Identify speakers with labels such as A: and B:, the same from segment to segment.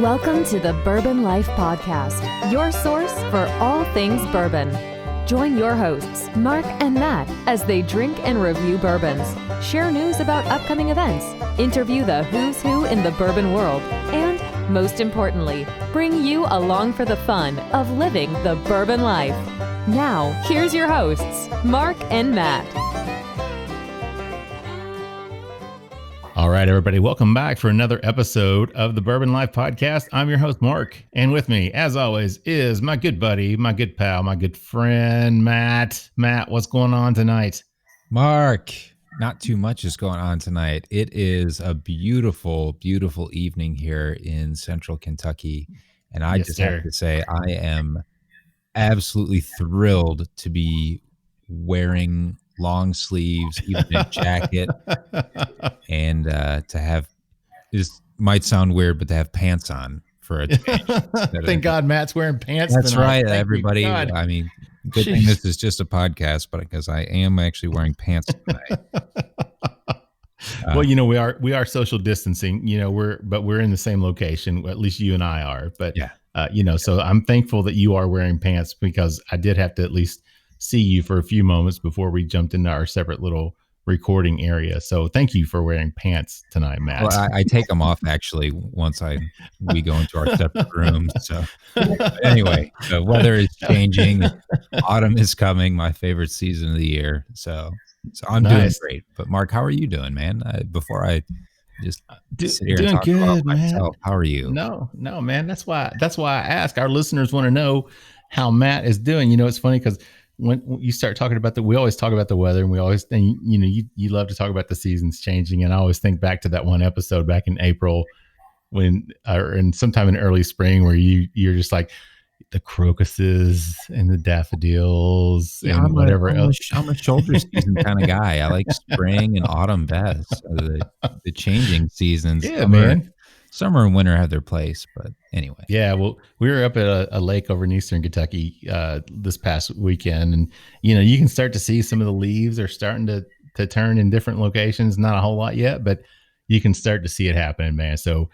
A: Welcome to the Bourbon Life Podcast, your source for all things bourbon. Join your hosts, Mark and Matt, as they drink and review bourbons, share news about upcoming events, interview the who's who in the bourbon world, and, most importantly, bring you along for the fun of living the bourbon life. Now, here's your hosts, Mark and Matt.
B: All right, everybody, welcome back for another episode of the Bourbon Life Podcast. I'm your host, Mark, and with me, as always, is my good buddy, my good pal, my good friend, Matt. Matt, what's going on tonight?
C: Mark, not too much is going on tonight. It is a beautiful, beautiful evening here in central Kentucky, and I have to say, I am absolutely thrilled to be wearing long sleeves, even a jacket, and to have, this might sound weird, but to have pants on for a change.
B: Thank God Matt's wearing pants
C: That's
B: tonight.
C: right, everybody. I mean, good thing this is just a podcast, but because I am actually wearing pants tonight.
B: Well, you know, we are social distancing, you know, we're in the same location, at least you and I are, but
C: yeah.
B: You know, so I'm thankful that you are wearing pants because I did have to at least see you for a few moments before we jumped into our separate little recording area. So thank you for wearing pants tonight, Matt.
C: Well, I take them off actually once we go into our separate rooms. So anyway, the weather is changing. Autumn is coming, my favorite season of the year. So I'm doing great. But Mark, how are you doing, man? Before I just sit here and talk about myself, how are you?
B: No, man. That's why I ask. Our listeners want to know how Matt is doing. You know, it's funny because when you start talking about we always talk about the weather, and we always think, you know, you love to talk about the seasons changing. And I always think back to that one episode back in April and sometime in early spring where you're just like the crocuses and the daffodils and whatever else.
C: I'm a shoulder season kind of guy. I like spring and autumn best. The changing seasons.
B: Yeah, man.
C: Summer and winter have their place, but anyway.
B: Yeah, well, we were up at a lake over in eastern Kentucky this past weekend, and you know, you can start to see some of the leaves are starting to turn in different locations. Not a whole lot yet, but you can start to see it happening, man. So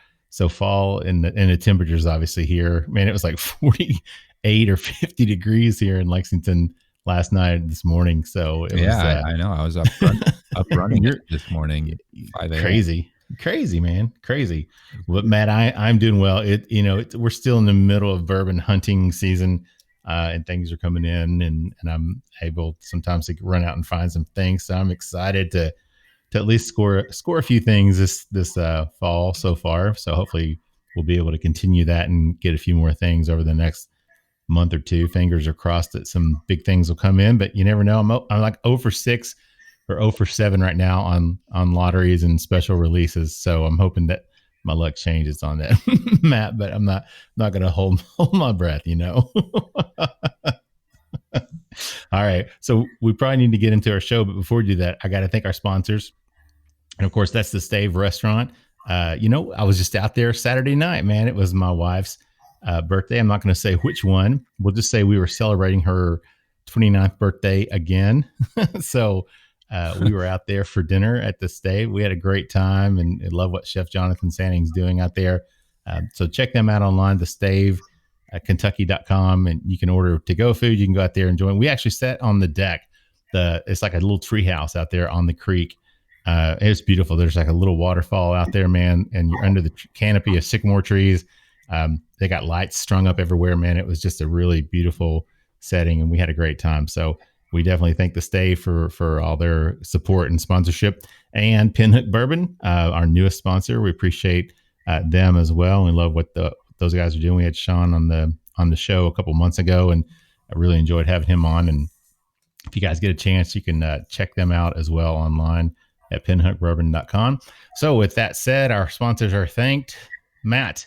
B: fall and the temperatures obviously here, man, it was like 48 or 50 degrees here in Lexington last night, this morning. So it was,
C: I know. I was up running this morning. 5 a.m.
B: Crazy, man. Crazy. But Matt, I'm doing well. We're still in the middle of bourbon hunting season, and things are coming in and I'm able sometimes to run out and find some things. So I'm excited to at least score a few things this fall so far. So hopefully we'll be able to continue that and get a few more things over the next month or two. Fingers are crossed that some big things will come in, but you never know. I'm like 0 for 6 or 0 for 7 right now on lotteries and special releases. So I'm hoping that my luck changes on that, Matt, but I'm not going to hold my breath, you know? All right. So we probably need to get into our show, but before we do that, I got to thank our sponsors. And of course, that's the Stave Restaurant. You know, I was just out there Saturday night, man. It was my wife's birthday. I'm not going to say which one. We'll just say we were celebrating her 29th birthday again. So we were out there for dinner at the Stave. We had a great time and I love what Chef Jonathan Sanning's doing out there. So check them out online, the Stave, Kentucky.com, and you can order to-go food. You can go out there and join. We actually sat on the deck. It's like a little tree house out there on the creek. It's beautiful. There's like a little waterfall out there, man, and you're under the canopy of sycamore trees. They got lights strung up everywhere, man. It was just a really beautiful setting, and we had a great time. So we definitely thank the Stave for all their support and sponsorship, and Pinhook Bourbon, our newest sponsor. We appreciate them as well. We love what those guys are doing. We had Sean on the show a couple months ago, and I really enjoyed having him on. And if you guys get a chance, you can check them out as well online at pinhookbourbon.com. So with that said, our sponsors are thanked. Matt,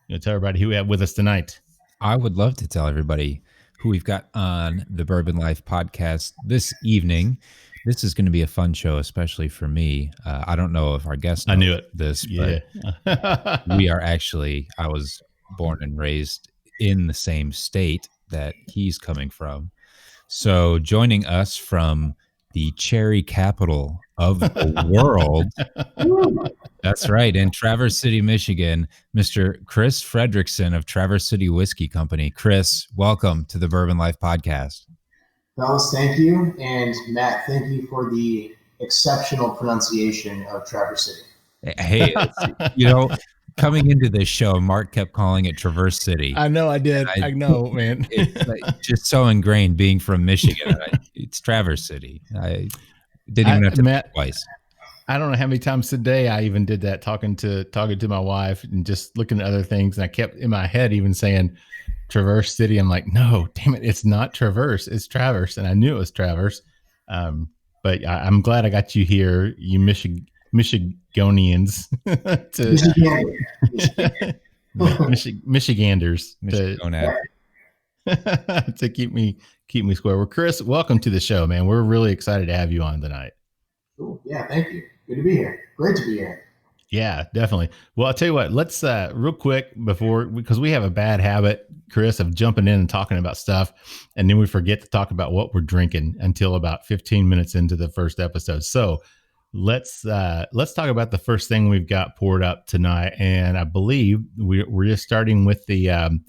B: you tell everybody who we have with us tonight.
C: I would love to tell everybody who we've got on the Bourbon Life podcast this evening. This is going to be a fun show, especially for me. I don't know if our guests know this, but I was born and raised in the same state that he's coming from. So joining us from the cherry capital of the world. That's right. In Traverse City, Michigan, Mr. Chris Fredrickson of Traverse City Whiskey Company. Chris, welcome to the Bourbon Life Podcast.
D: Fellas, thank you. And Matt, thank you for the exceptional pronunciation of Traverse City.
C: Hey, coming into this show, Mark kept calling it Traverse City.
B: I know I did. I know, man.
C: It's just so ingrained being from Michigan. It's Traverse City. I didn't even have to
B: Matt,
C: twice.
B: I don't know how many times today I even did that, talking to my wife and just looking at other things. And I kept in my head even saying Traverse City. I'm like, no, damn it. It's not Traverse. It's Traverse. And I knew it was Traverse. But I'm glad I got you here, you Michigonians, Michiganders to keep me square. Well, Chris, welcome to the show, man. We're really excited to have you on tonight.
D: Cool. Yeah, thank you. Good to be here. Great to be here.
B: Yeah, definitely. Well, I'll tell you what, let's real quick because we have a bad habit, Chris, of jumping in and talking about stuff. And then we forget to talk about what we're drinking until about 15 minutes into the first episode. So let's talk about the first thing we've got poured up tonight. And I believe we're just starting with the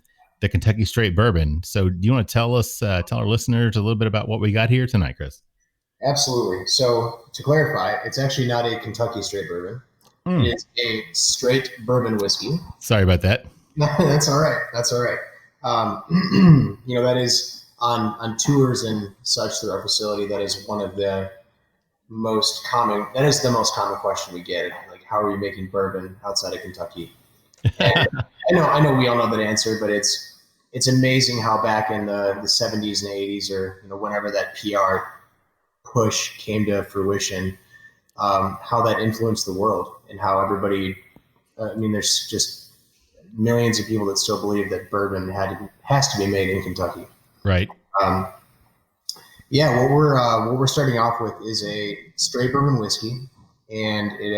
B: Kentucky Straight Bourbon. So do you want to tell our listeners a little bit about what we got here tonight, Chris?
D: Absolutely. So to clarify, it's actually not a Kentucky Straight Bourbon. It's a straight bourbon whiskey.
B: Sorry about that.
D: That's all right. That's all right. That is on tours and such through our facility. That is the most common question we get. Like, how are you making bourbon outside of Kentucky? And I know we all know that answer, but it's amazing how back in the 70s and 80s, or whenever that PR push came to fruition, how that influenced the world and how everybody. There's just millions of people that still believe that bourbon has to be made in Kentucky.
B: Right.
D: What we're starting off with is a straight bourbon whiskey, and it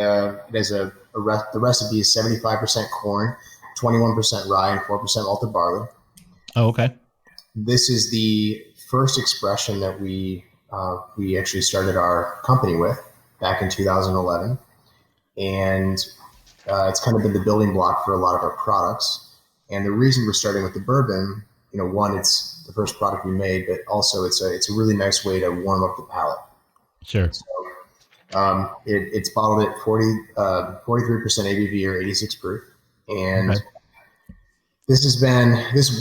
D: has the recipe is 75% corn, 21% rye, and 4% malted barley.
B: Oh, okay. This
D: is the first expression that we actually started our company with back in 2011, and it's kind of been the building block for a lot of our products. And the reason we're starting with the bourbon, one, it's the first product we made, but also it's a really nice way to warm up the palate.
B: Sure.
D: So, it's bottled at 43% ABV or 86 proof, and okay. This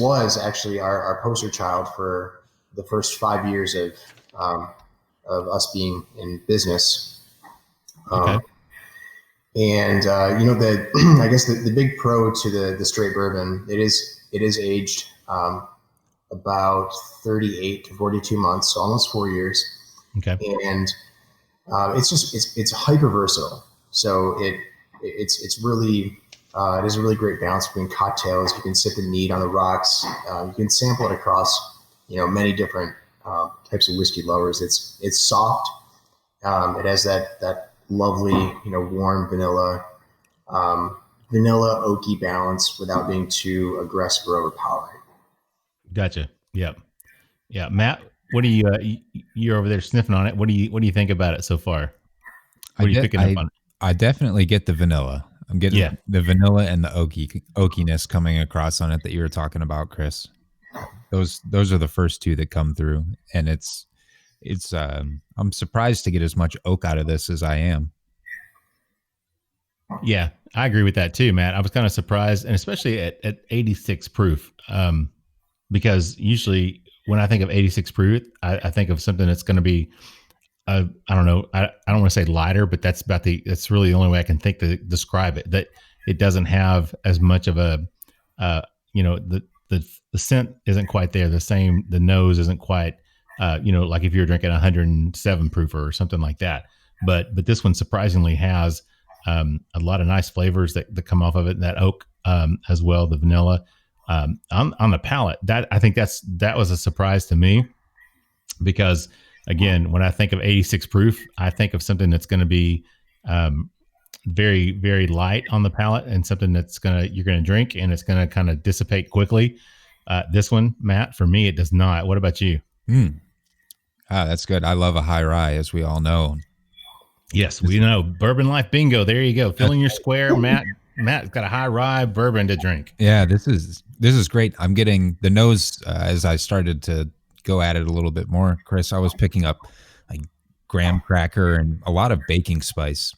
D: was actually our poster child for the first 5 years of us being in business.
B: Okay.
D: I guess the big pro to the straight bourbon, it is aged about 38 to 42 months, so almost 4 years.
B: Okay.
D: And it's hyper versatile. So it's really it is a really great balance between cocktails. You can sip it neat on the rocks. You can sample it across many different types of whiskey lovers. It's soft. It has that lovely, warm vanilla oaky balance without being too aggressive or overpowering.
B: Gotcha. Yep. Yeah. Matt, what do you're over there sniffing on it. What do you think about it so far? What are you picking up on?
C: I definitely get the vanilla. I'm getting the vanilla and the oakiness coming across on it that you were talking about, Chris. Those are the first two that come through, and it's I'm surprised to get as much oak out of this as I am.
B: Yeah, I agree with that too, Matt. I was kind of surprised, and especially at 86 proof, because usually when I think of 86 proof, I think of something that's going to be, I don't know, I don't want to say lighter, but that's really the only way I can think to describe it. That it doesn't have as much of a, the scent isn't quite there. The nose isn't quite, like if you're drinking 107 proof or something like that. But this one surprisingly has a lot of nice flavors that come off of it. That oak as well, the vanilla on the palate. I think that was a surprise to me, because again, when I think of 86 proof, I think of something that's going to be very, very light on the palate, and something you're going to drink and it's going to kind of dissipate quickly. This one, Matt, for me, it does not. What about you?
C: That's good. I love a high rye, as we all know.
B: Yes, we know. Bourbon Life Bingo. There you go. Fill in your square. Matt's got a high rye bourbon to drink.
C: Yeah, this is great. I'm getting the nose as I started to go at it a little bit more, Chris. I was picking up like graham cracker and a lot of baking spice,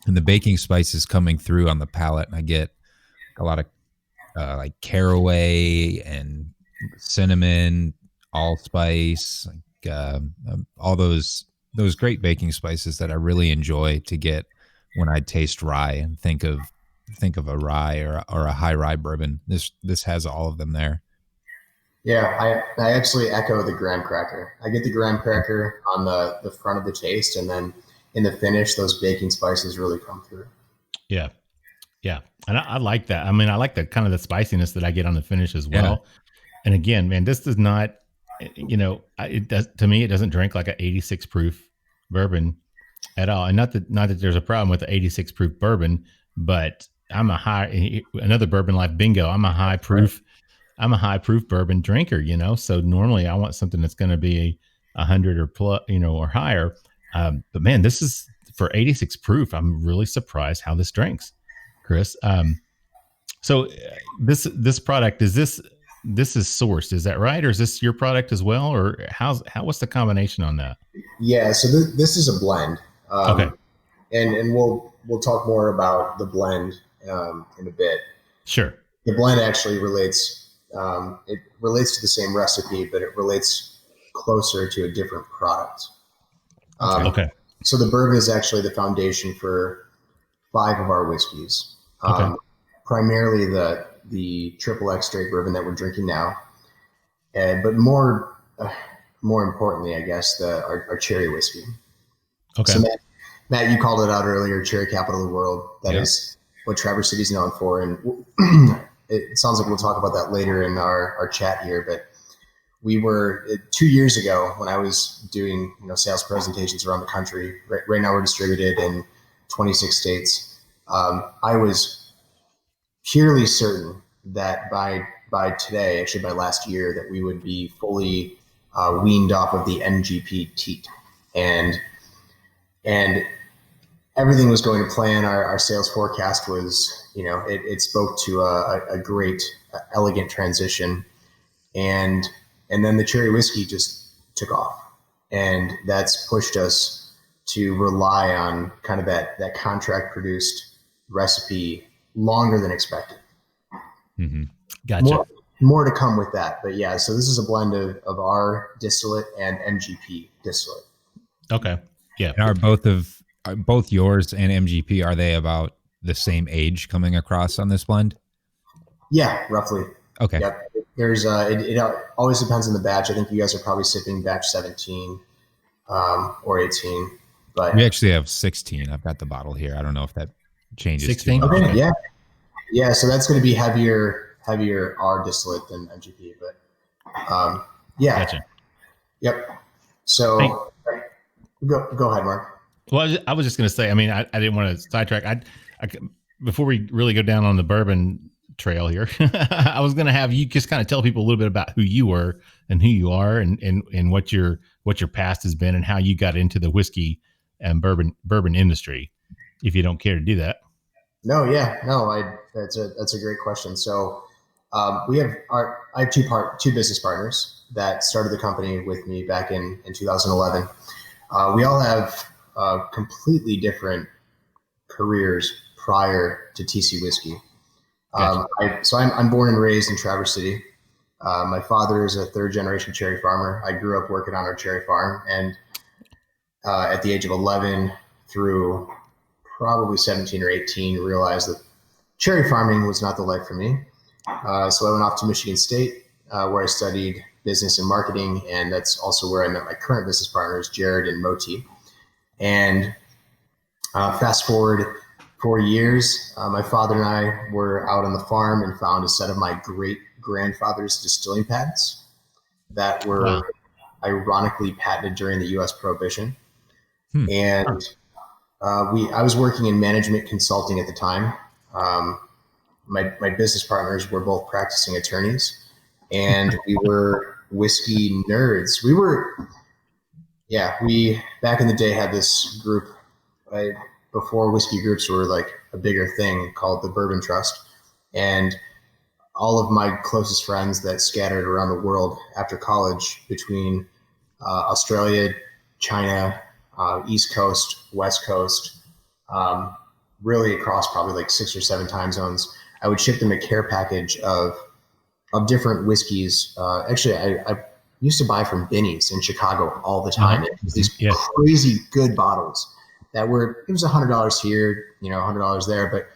C: and the baking spice is coming through on the palate, and I get a lot of like caraway and cinnamon, allspice, like all those great baking spices that I really enjoy to get when I taste rye and think of a rye or a high rye bourbon. This has all of them there.
D: Yeah, I absolutely echo the graham cracker. I get the graham cracker on the front of the taste, and then in the finish, those baking spices really come through.
B: Yeah. Yeah. And I like that. I mean, I like the kind of the spiciness that I get on the finish as well. Yeah. And again, man, this does not, it does, to me, it doesn't drink like an 86 proof bourbon at all. And not that there's a problem with the 86 proof bourbon, but I'm another Bourbon Life Bingo. I'm a high proof bourbon drinker, so normally I want something that's going to be 100 or plus, or higher. But man, this is for 86 proof. I'm really surprised how this drinks, Chris. So this product, this is sourced, is that right? Or is this your product as well? Or what's the combination on that?
D: Yeah. So this is a blend.
B: Okay.
D: And we'll talk more about the blend in a bit.
B: Sure.
D: The blend actually relates to the same recipe, but it relates closer to a different product.
B: Okay.
D: So the bourbon is actually the foundation for 5 of our whiskeys.
B: Okay.
D: Primarily the Triple X Straight Bourbon that we're drinking now, but more importantly, I guess, our cherry whiskey.
B: Okay.
D: So Matt, you called it out earlier, cherry capital of the world. That is what Traverse City is known for, and it sounds like we'll talk about that later in our chat here. But we were 2 years ago when I was doing sales presentations around the country. Right now we're distributed in 26 states. I was purely certain that by today, actually by last year, that we would be fully weaned off of the MGP teat, and everything was going to plan. Our sales forecast was, it spoke to a great, elegant transition, and then the cherry whiskey just took off, and that's pushed us to rely on kind of that contract produced recipe longer than expected.
B: Mm-hmm. Gotcha.
D: More to come with that, but yeah. So this is a blend of our distillate and MGP distillate.
B: Okay. Yeah.
C: And are both yours and MGP, are they about the same age coming across on this blend?
D: Yeah, roughly.
C: Okay.
D: Yep. There's it always depends on the batch. I think you guys are probably sipping batch 17 or 18, but
C: we actually have 16. I've got the bottle here. I don't know if that changes.
B: 16.
D: Okay. Yeah. So that's going to be heavier R distillate than MGP, but yeah.
B: Gotcha.
D: Yep. So go ahead, Mark.
B: Well, I was just going to say, I mean, I didn't want to sidetrack. I before we really go down on the bourbon trail here, I was going to have you just kind of tell people a little bit about who you were and who you are and what your past has been and how you got into the whiskey and bourbon industry, if you don't care to do that.
D: No, that's a great question. So I have two business partners that started the company with me back in 2011. We all have completely different careers prior to TC Whiskey.
B: Gotcha.
D: I'm born and raised in Traverse City. My father is a 3rd generation cherry farmer. I grew up working on our cherry farm, and at the age of 11 through probably 17 or 18, realized that cherry farming was not the life for me. So I went off to Michigan State, where I studied business and marketing, and that's also where I met my current business partners, Jared and Moti. And fast forward 4 years, my father and I were out on the farm and found a set of my great grandfather's distilling patents that were ironically patented during the U.S. Prohibition. And I was working in management consulting at the time. My business partners were both practicing attorneys, and we were whiskey nerds. We back in the day had this group before whiskey groups were like a bigger thing, called the Bourbon Trust. And all of my closest friends that scattered around the world after college between Australia, China, East Coast, West Coast, really across probably like 6 or 7 time zones, I would ship them a care package of different whiskeys. Actually, I used to buy from Binny's in Chicago all the time. These crazy good bottles that it was $100 here, $100 there, but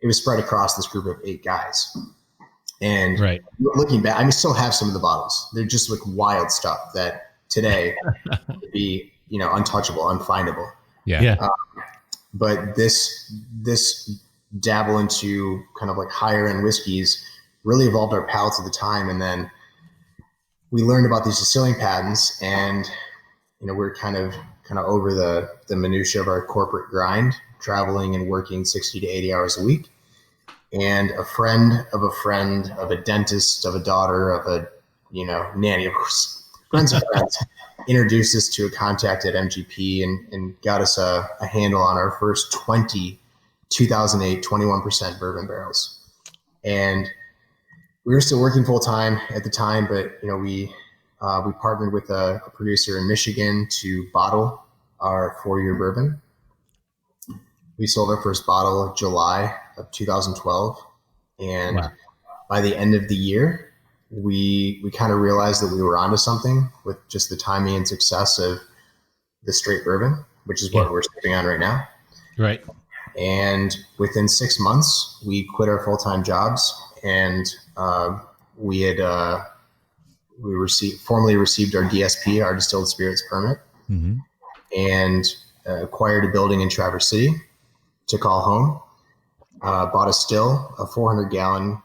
D: it was spread across this group of 8 guys. And looking back, I still have some of the bottles. They're just like wild stuff that today would be, untouchable, unfindable.
C: Yeah.
D: But this dabble into kind of like higher end whiskeys really evolved our palates at the time. And then we learned about these distilling patents, and, we're kind of over the minutia of our corporate grind, traveling and working 60 to 80 hours a week. And a friend, of a dentist, of a daughter, of a, nanny, of course, friends of friends, introduced us to a contact at MGP and got us a handle on our first 2008 21% bourbon barrels. And we were still working full time at the time, but, we partnered with a producer in Michigan to bottle our 4-year bourbon. We sold our first bottle in July of 2012. And by the end of the year, we kind of realized that we were onto something with just the timing and success of the Straight Bourbon, which is what we're sipping on right now.
B: Right.
D: And within 6 months, we quit our full-time jobs, and we formally received our DSP, our distilled spirits permit, and acquired a building in Traverse City to call home. Bought a still, a 400-gallon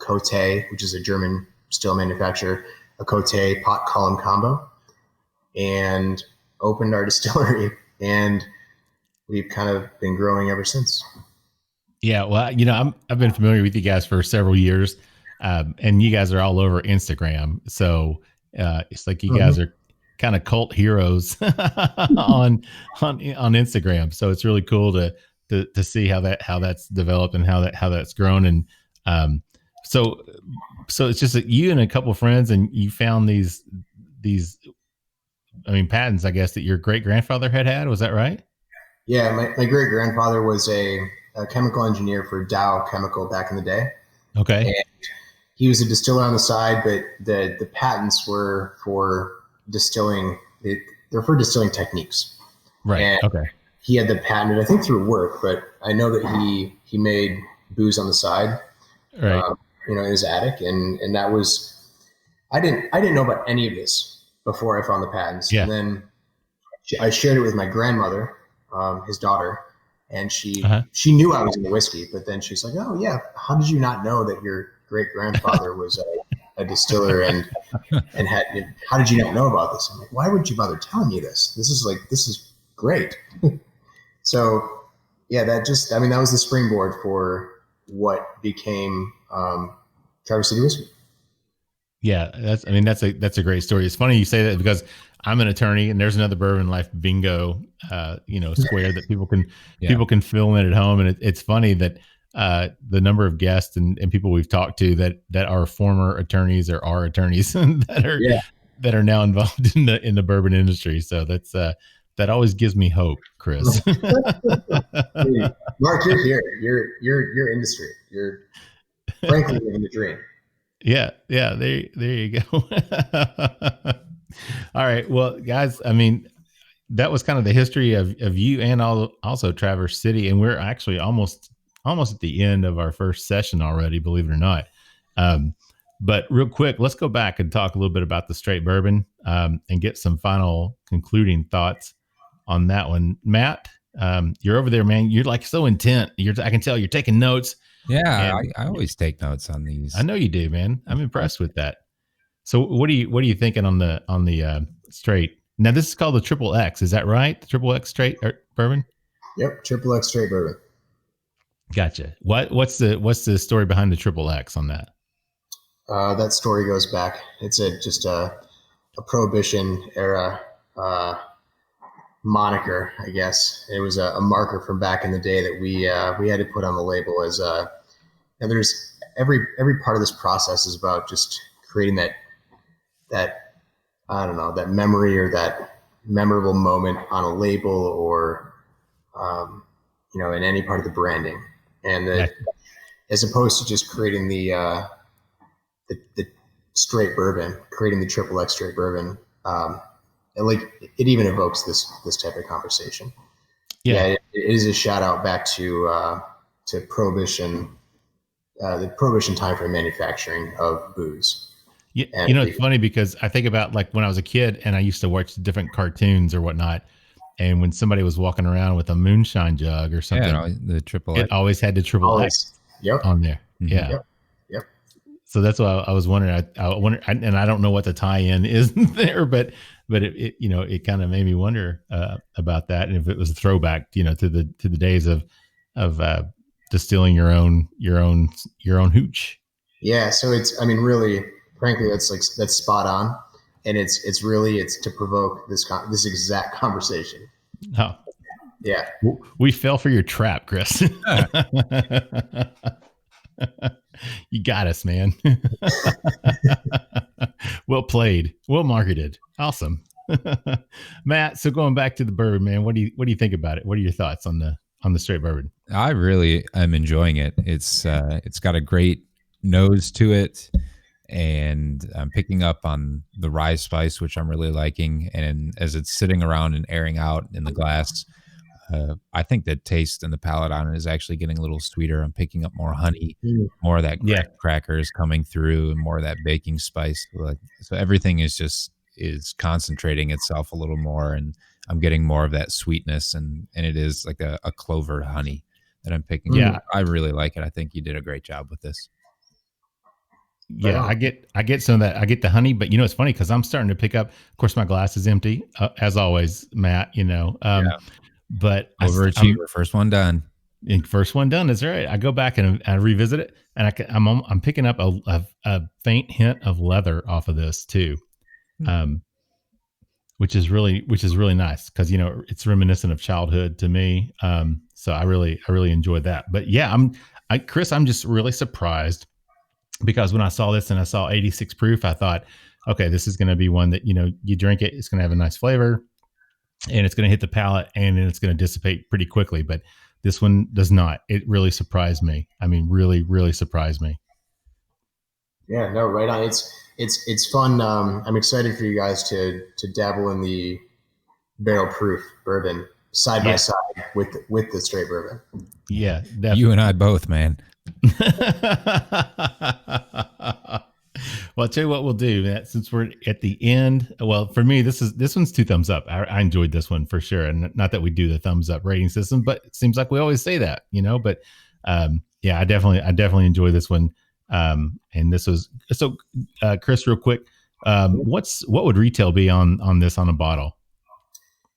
D: Cote, which is a German still manufacturer, a Cote pot column combo, and opened our distillery. And we've kind of been growing ever since.
B: Yeah, well, I've been familiar with you guys for several years, and you guys are all over Instagram. So it's like you guys are kind of cult heroes on Instagram. So it's really cool to see how that's developed and how that's grown. And so it's just you and a couple of friends, and you found these patents, I guess, that your great grandfather had. Was that right?
D: Yeah, my great grandfather was a chemical engineer for Dow Chemical back in the day.
B: Okay.
D: And he was a distiller on the side, but the patents were for distilling. They're for distilling techniques.
B: Right.
D: And
B: okay.
D: He had the patent, I think, through work, but I know that he made booze on the side,
B: right?
D: In his attic, and that was I didn't know about any of this before I found the patents. Yeah. And then I shared it with my grandmother, his daughter, and she knew I was into whiskey, but then she's like, "Oh yeah, how did you not know that your great grandfather was a distiller and how did you not know about this?" I'm like, "Why would you bother telling me this? This is great." So yeah, that was the springboard for what became Traverse City Whiskey.
B: Yeah, that's a great story. It's funny you say that because I'm an attorney, and there's another Bourbon Life bingo, square that people can fill in at home. And it's funny that the number of guests and people we've talked to that are former attorneys or are attorneys that are now involved in the bourbon industry. So that's that always gives me hope, Chris.
D: Mark, you're here. You're industry. You're frankly living the dream.
B: Yeah. There you go. All right. Well, guys, that was kind of the history of you and also Traverse City, and we're actually almost at the end of our first session already, believe it or not. But real quick, let's go back and talk a little bit about the Straight Bourbon and get some final concluding thoughts on that one. Matt, you're over there, man. You're like so intent. I can tell you're taking notes.
C: Yeah, I always take notes on these.
B: I know you do, man. I'm impressed with that. So what are you thinking on the Straight? Now this is called the Triple X. Is that right? The Triple X Straight Bourbon?
D: Yep, Triple X Straight Bourbon.
B: Gotcha. What's the story behind the Triple X on that?
D: That story goes back. It's just a Prohibition era moniker, I guess. It was a marker from back in the day that we had to put on the label as and there's every part of this process is about just creating that I don't know, that memory or that memorable moment on a label or in any part of the branding, and as opposed to just creating the straight bourbon, creating the XXX straight bourbon. It even evokes this type of conversation. Yeah, it is a shout out back to Prohibition, the Prohibition time for manufacturing of booze.
B: Yeah, it's funny because I think about like when I was a kid and I used to watch different cartoons or whatnot, and when somebody was walking around with a moonshine jug or something,
C: the triple,
B: it always had the triple X on there. Mm-hmm. Yeah.
D: Yep.
B: So that's why I was wondering. I wonder, and I don't know what the tie-in is there, but it kind of made me wonder about that, and if it was a throwback, to the days of distilling your own hooch.
D: Yeah. So really, frankly, that's spot on, and it's to provoke this exact conversation.
B: Oh,
D: yeah.
B: We fell for your trap, Chris. You got us, man. Well played. Well marketed. Awesome. Matt, so going back to the bourbon, man, what do you think about it? What are your thoughts on the straight bourbon?
C: I really am enjoying it. It's got a great nose to it, and I'm picking up on the rye spice, which I'm really liking. And as it's sitting around and airing out in the glass, I think the taste and the palate on it is actually getting a little sweeter. I'm picking up more honey, more of that crackers coming through, and more of that baking spice. So everything is concentrating itself a little more, and I'm getting more of that sweetness, and it is like a clover honey that I'm picking up. I really like it. I think you did a great job with this.
B: Yeah, I get some of that. I get the honey, but it's funny because I'm starting to pick up. Of course, my glass is empty as always, Matt. But
C: overachiever, first one done.
B: First one done is right. I go back and I revisit it, and I'm picking up a faint hint of leather off of this too, which is really nice because it's reminiscent of childhood to me. So I really enjoyed that. But yeah, Chris, I'm just really surprised because when I saw this and I saw 86 proof, I thought, okay, this is going to be one that you drink it, it's going to have a nice flavor, and it's going to hit the palate, and then it's going to dissipate pretty quickly. But this one does not. It really surprised me. I mean, really, really surprised me.
D: Yeah, no, right on. It's fun. I'm excited for you guys to dabble in the barrel proof bourbon side by side with the straight bourbon.
B: Yeah, definitely.
C: You and I both, man.
B: Well, I'll tell you what we'll do, Matt, since we're at the end. Well, for me, this one's 2 thumbs up. I enjoyed this one for sure. And not that we do the thumbs up rating system, but it seems like we always say that, but yeah, I definitely enjoy this one. And this was, so Chris, real quick, what would retail be on this on a bottle?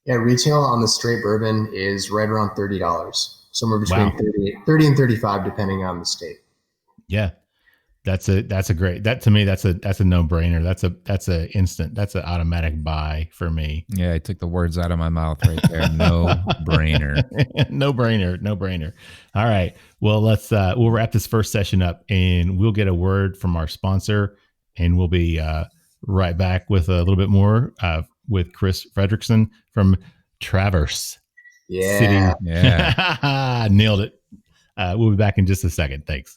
D: Yeah. Retail on the straight bourbon is right around $30, somewhere between 30 and 35, depending on the state.
B: Yeah. That's a great, that to me, that's a no-brainer. That's an automatic buy for me.
C: Yeah. I took the words out of my mouth right there. No brainer.
B: No brainer. All right. Well, we'll wrap this first session up, and we'll get a word from our sponsor, and we'll be right back with a little bit more with Chris Fredrickson from Traverse City.
C: Yeah.
B: Nailed it. We'll be back in just a second. Thanks.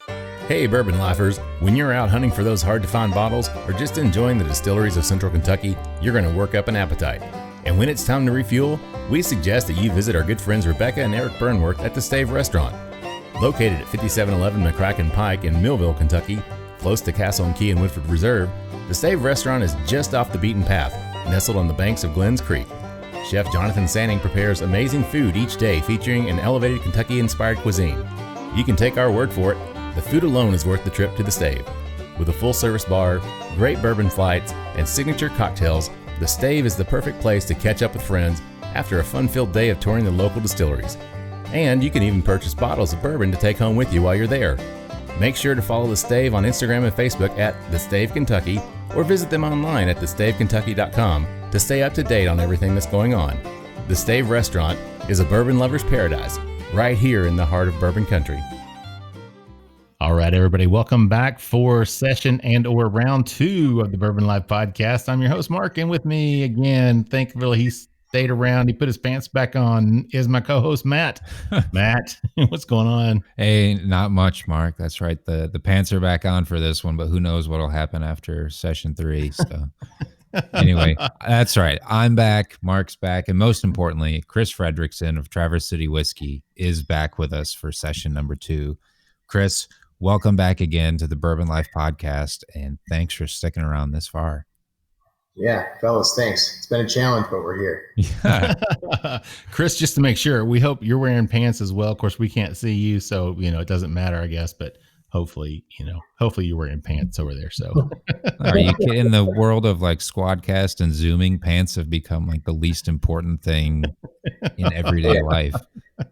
B: Hey, Bourbon Lifers. When you're out hunting for those hard-to-find bottles or just enjoying the distilleries of Central Kentucky, you're going to work up an appetite. And when it's time to refuel, we suggest that you visit our good friends Rebecca and Eric Burnworth at the Stave Restaurant. Located at 5711 McCracken Pike in Millville, Kentucky, close to Castle and Key and Woodford Reserve, the Stave Restaurant is just off the beaten path, nestled on the banks of Glens Creek. Chef Jonathan Sanning prepares amazing food each day featuring an elevated Kentucky-inspired cuisine. You can take our word for it. The food alone is worth the trip to the Stave. With a full-service bar, great bourbon flights, and signature cocktails, the Stave is the perfect place to catch up with friends after a fun-filled day of touring the local distilleries. And you can even purchase bottles of bourbon to take home with you while you're there. Make sure to follow the Stave on Instagram and Facebook at The Stave Kentucky, or visit them online at thestavekentucky.com to stay up to date on everything that's going on. The Stave Restaurant is a bourbon lover's paradise right here in the heart of bourbon country. All right, everybody, welcome back for session and/or round 2 of the Bourbon Live podcast. I'm your host, Mark, and with me again, thankfully he stayed around. He put his pants back on. Is my co-host Matt. Matt, what's going on?
C: Hey, not much, Mark. That's right. The pants are back on for this one, but who knows what'll happen after session 3. So anyway, that's right. I'm back. Mark's back, and most importantly, Chris Fredrickson of Traverse City Whiskey is back with us for session number 2. Chris, welcome back again to the Bourbon Life podcast, and thanks for sticking around this far.
D: Yeah, fellas, thanks. It's been a challenge, but we're here.
C: Yeah.
B: Chris, just to make sure, we hope you're wearing pants as well. Of course, we can't see you, so it doesn't matter, I guess. But hopefully you're wearing pants over there. So,
C: are you kidding? In the world of like Squadcast and Zooming, pants have become like the least important thing in everyday life.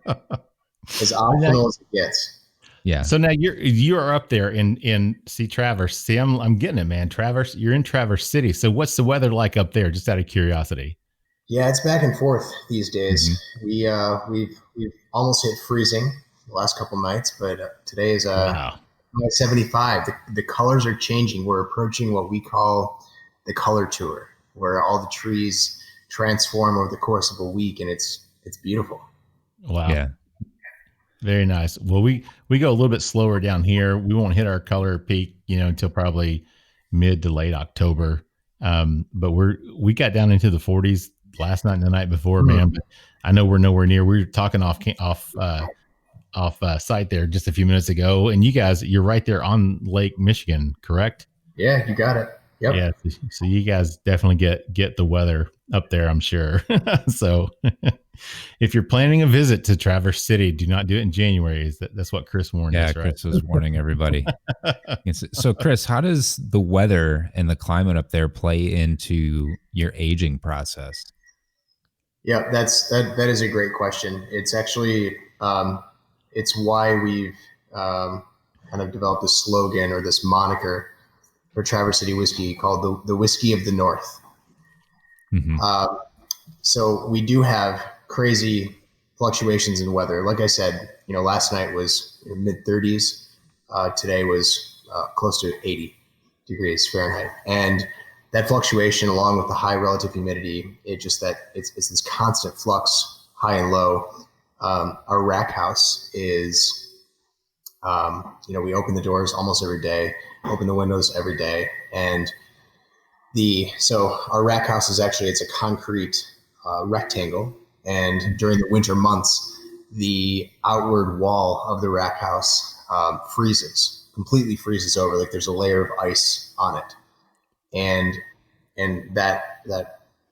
D: As optional as it gets.
C: Yeah.
B: So now you're up there in Traverse. See, I'm getting it, man. Traverse, you're in Traverse City. So what's the weather like up there? Just out of curiosity.
D: Yeah, it's back and forth these days. Mm-hmm. We've almost hit freezing the last couple nights, but today is 75. The colors are changing. We're approaching what we call the color tour, where all the trees transform over the course of a week, and it's beautiful.
B: Wow.
C: Yeah.
B: Very nice. Well, we go a little bit slower down here. We won't hit our color peak, until probably mid to late October. But we got down into the 40s last night and the night before, man. But I know we're nowhere near. We were talking off site there just a few minutes ago, and you guys, you're right there on Lake Michigan, correct?
D: Yeah, you got it. Yep.
B: Yeah. So you guys definitely get the weather up there, I'm sure. So if you're planning a visit to Traverse City, do not do it in January. That's what Chris warned us, right?
C: Chris was warning everybody. So Chris, how does the weather and the climate up there play into your aging process?
D: Yeah, that is a great question. It's actually, it's why we've kind of developed this slogan or this moniker for Traverse City Whiskey called the Whiskey of the North. Mm-hmm. So we do have crazy fluctuations in weather. Like I said, last night was mid 30s. Today was close to 80 degrees Fahrenheit. And that fluctuation, along with the high relative humidity, it's this constant flux, high and low. Our rack house is, we open the doors almost every day, open the windows every day. And so our rack house is it's a concrete rectangle. And during the winter months, the outward wall of the rack house completely freezes over. Like there's a layer of ice on it. And that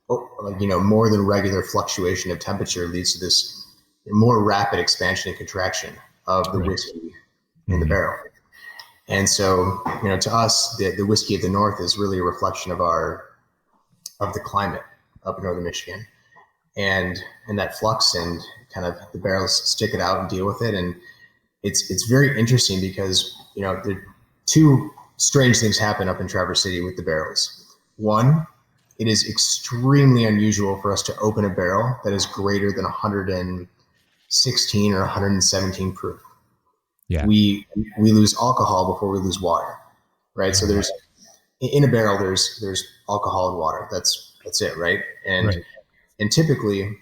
D: more than regular fluctuation of temperature leads to this more rapid expansion and contraction of the whiskey in the barrel. And so, to us, the Whiskey of the North is really a reflection of the climate up in northern Michigan, and that flux, and kind of the barrels stick it out and deal with it. And it's very interesting because the two strange things happen up in Traverse City with the barrels. One, it is extremely unusual for us to open a barrel that is greater than 116 or 117 proof. Yeah. We lose alcohol before we lose water, right? So there's in a barrel there's alcohol and water. That's it, right? And typically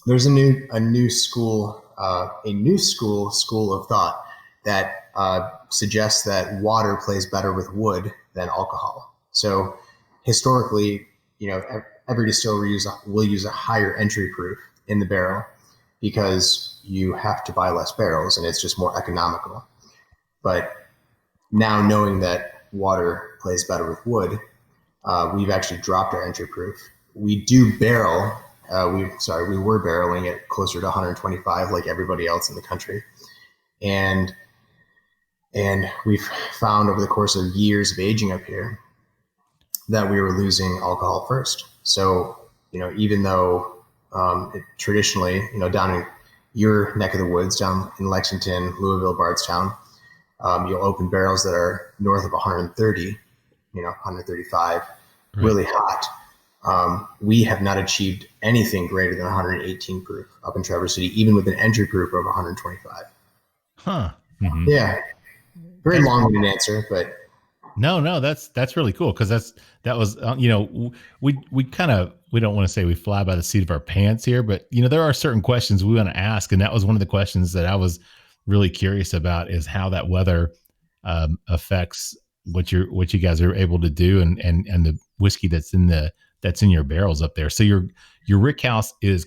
D: there's a new school of thought that suggests that water plays better with wood than alcohol. So historically, every distillery will use a higher entry proof in the barrel because you have to buy less barrels and it's just more economical. But now, knowing that water plays better with wood, we've actually dropped our entry proof. We do barrel. We were barreling it closer to 125 like everybody else in the country. And we've found over the course of years of aging up here that we were losing alcohol first. So, even though traditionally, down in your neck of the woods, down in Lexington, Louisville, Bardstown, you'll open barrels that are north of 130, 135, really hot. we have not achieved anything greater than 118 proof up in Traverse City, even with an entry proof of 125.
B: Huh. Mm-hmm.
D: Yeah. Very long-winded answer, but
B: no, that's really cool. Cause that was, we kind of, we don't want to say we fly by the seat of our pants here, but there are certain questions we want to ask. And that was one of the questions that I was really curious about, is how that weather affects what you guys are able to do and the whiskey that's in your barrels up there. So your rick house is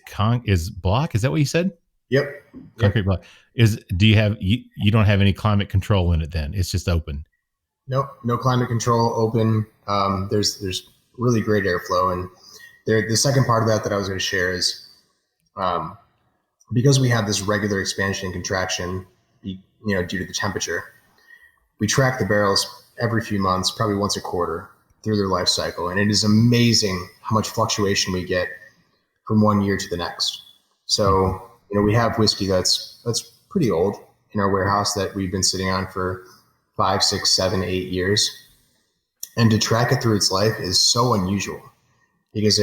B: block. Is that what you said?
D: Yep.
B: Concrete block. Do you have, you don't have any climate control in it then? It's just open.
D: Nope. No climate control, open. There's really great airflow. And the second part of that I was going to share is, because we have this regular expansion and contraction, due to the temperature, we track the barrels every few months, probably once a quarter through their life cycle. And it is amazing how much fluctuation we get from one year to the next. So, we have whiskey that's pretty old in our warehouse that we've been sitting on for 5, 6, 7, 8 years. And to track it through its life is so unusual, because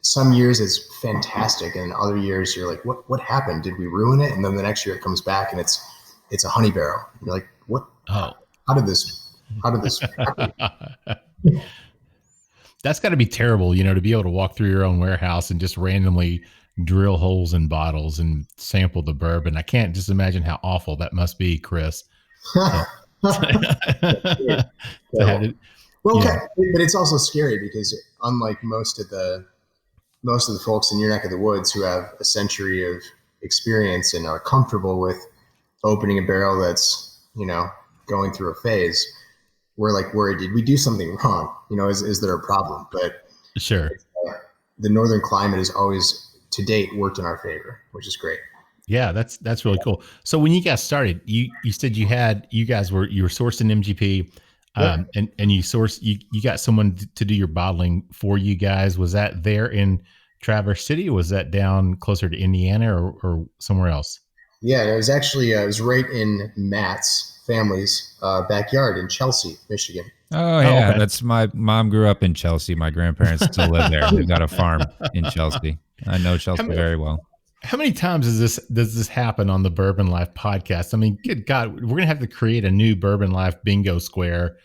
D: some years it's fantastic, and other years you're like, what happened? Did we ruin it? And then the next year it comes back and it's a honey barrel. You're like, what?
B: Oh,
D: how did this happen?
B: That's got to be terrible, to be able to walk through your own warehouse and just randomly drill holes in bottles and sample the bourbon. I can't just imagine how awful that must be, Chris.
D: But it's also scary, because unlike most of the folks in your neck of the woods who have a century of experience and are comfortable with opening a barrel that's, going through a phase, we're like worried, did we do something wrong? Is there a problem? But
B: sure,
D: the northern climate has always to date worked in our favor, which is great.
B: Yeah, that's really cool. So when you guys started, you said you were sourced in MGP, and you got someone to do your bottling for you guys. Was that there in Traverse City, or was that down closer to Indiana or somewhere else?
D: Yeah, it was actually it was right in Matt's family's backyard in Chelsea, Michigan.
C: Oh yeah,
B: okay.
C: That's my mom grew up in Chelsea. My grandparents still live there. They've got a farm in Chelsea. I know Chelsea very well.
B: How many times does this happen on the Bourbon Life podcast? I mean, good God, we're gonna have to create a new Bourbon Life bingo square,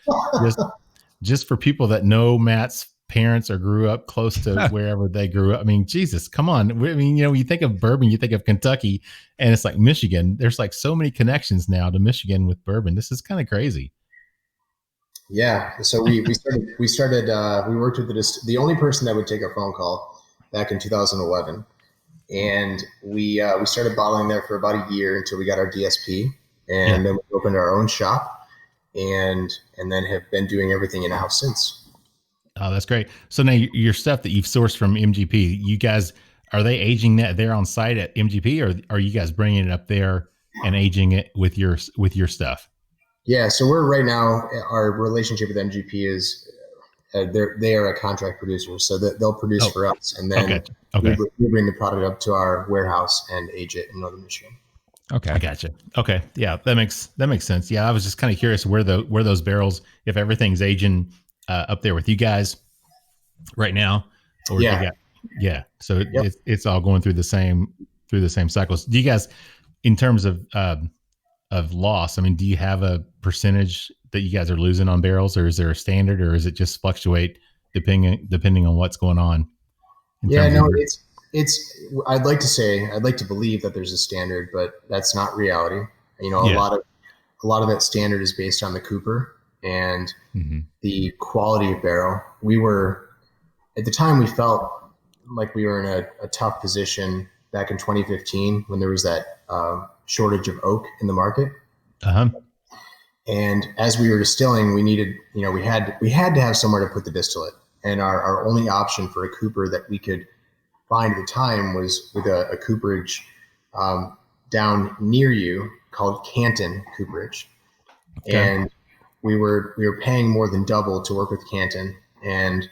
B: just for people that know Matt's parents or grew up close to wherever they grew up. I mean, Jesus, come on. I mean, you think of bourbon, you think of Kentucky, and it's like Michigan. There's like so many connections now to Michigan with bourbon. This is kind of crazy.
D: Yeah. So we worked with the only person that would take a phone call back in 2011. And we started bottling there for about a year until we got our DSP, and then we opened our own shop, and then have been doing everything in-house since.
B: Oh, that's great. So now your stuff that you've sourced from MGP, you guys, are they aging that there on site at MGP, or are you guys bringing it up there and aging it with your stuff?
D: Yeah. So we're right now, our relationship with MGP is they are a contract producer, so that they'll produce for us, and then we bring the product up to our warehouse and age it in northern Michigan.
B: Okay, I gotcha. Okay, yeah, that makes sense. Yeah, I was just kind of curious where those barrels, if everything's aging up there with you guys right now, or so it's all going through the same cycles. Do you guys, in terms of loss, I mean, do you have a percentage that you guys are losing on barrels, or is there a standard, or is it just fluctuate depending on what's going on?
D: Yeah, no, it's, I'd like to believe that there's a standard, but that's not reality. A lot of that standard is based on the cooper and the quality of barrel. We were, at the time, we felt like we were in a tough position back in 2015 when there was that shortage of oak in the market. And as we were distilling, we needed, we had to have somewhere to put the distillate. And our only option for a cooper that we could find at the time was with a cooperage down near you called Canton Cooperage. Okay. And we were paying more than double to work with Canton. And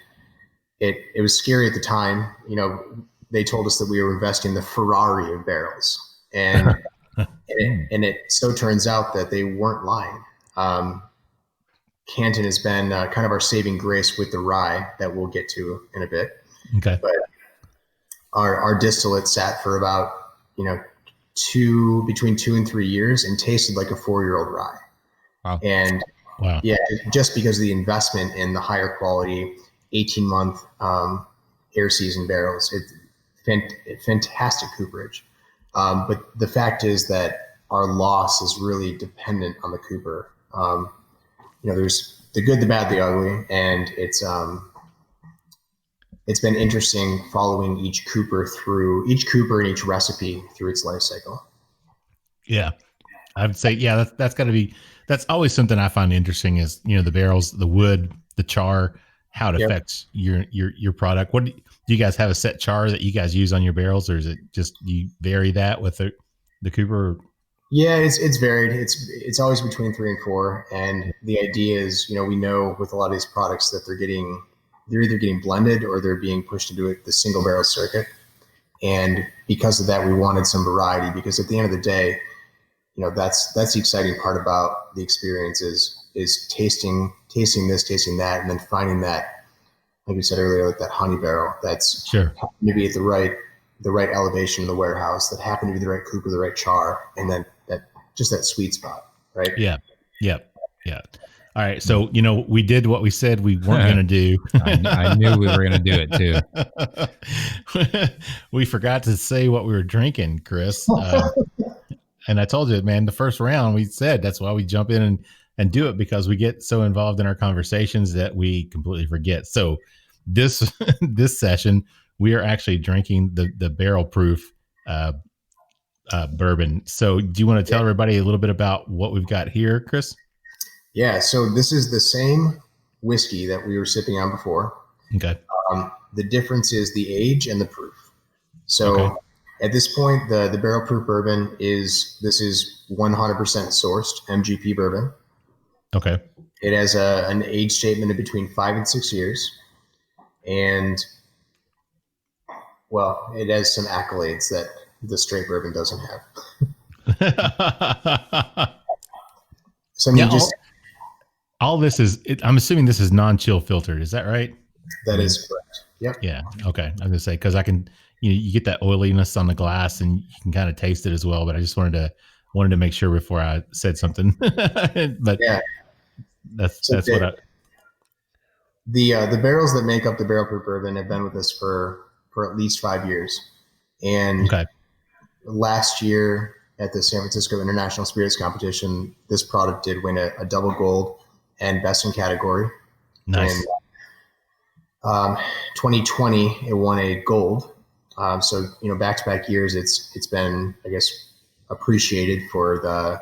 D: it was scary at the time. They told us that we were investing the Ferrari of barrels. And it so turns out that they weren't lying. Canton has been kind of our saving grace with the rye that we'll get to in a bit.
B: Okay.
D: But our distillate sat for about, between 2 and 3 years and tasted like a 4-year-old rye.
C: Wow.
D: And
B: Wow.
D: yeah, just because of the investment in the higher quality 18-month air season barrels, fantastic cooperage. But the fact is that our loss is really dependent on the cooper. There's the good, the bad, the ugly, and it's been interesting following each cooper and each recipe through its life cycle.
B: Yeah, I would say, yeah, that's always something I find interesting is, the barrels, the wood, the char, how it affects your product. Do you guys have a set char that you guys use on your barrels, or is it just you vary that with the cooper?
D: Yeah, it's varied. It's always between 3 and 4, and the idea is, we know with a lot of these products that they're either getting blended or they're being pushed into the single barrel circuit. And because of that, we wanted some variety, because at the end of the day, that's the exciting part about the experience is tasting this, tasting that, and then finding that, like you said earlier, like that honey barrel that's
B: sure
D: maybe at the right elevation in the warehouse, that happened to be the right cooper, the right char, and then that sweet spot, right?
B: Yeah. All right, so we did what we said we weren't going to do.
C: I knew we were going to do it
B: too. We forgot to say what we were drinking, Chris. And I told you, man, the first round we said that's why we jump in and do it, because we get so involved in our conversations that we completely forget. So this session, we are actually drinking the Barrel Proof bourbon. So do you want to tell everybody a little bit about what we've got here, Chris?
D: Yeah, so this is the same whiskey that we were sipping on before.
B: Okay.
D: The difference is the age and the proof. So at this point, the Barrel Proof Bourbon is 100% sourced MGP bourbon.
B: Okay.
D: It has an age statement of between 5 and 6 years. And, well, it has some accolades that the straight bourbon doesn't have. So
B: all this is, I'm assuming this is non-chill filtered. Is that right?
D: That is correct. Yep.
B: Yeah. Okay. I'm going to say, because I can, you get that oiliness on the glass and you can kind of taste it as well. But I just wanted to make sure before I said something. But yeah, that's what I.
D: The barrels that make up the Barrel Proof Bourbon have been with us for at least 5 years. And last year at the San Francisco International Spirits Competition, this product did win a double gold and best in category.
B: Nice.
D: And 2020, it won a gold. So back-to-back years, it's been, I guess, appreciated for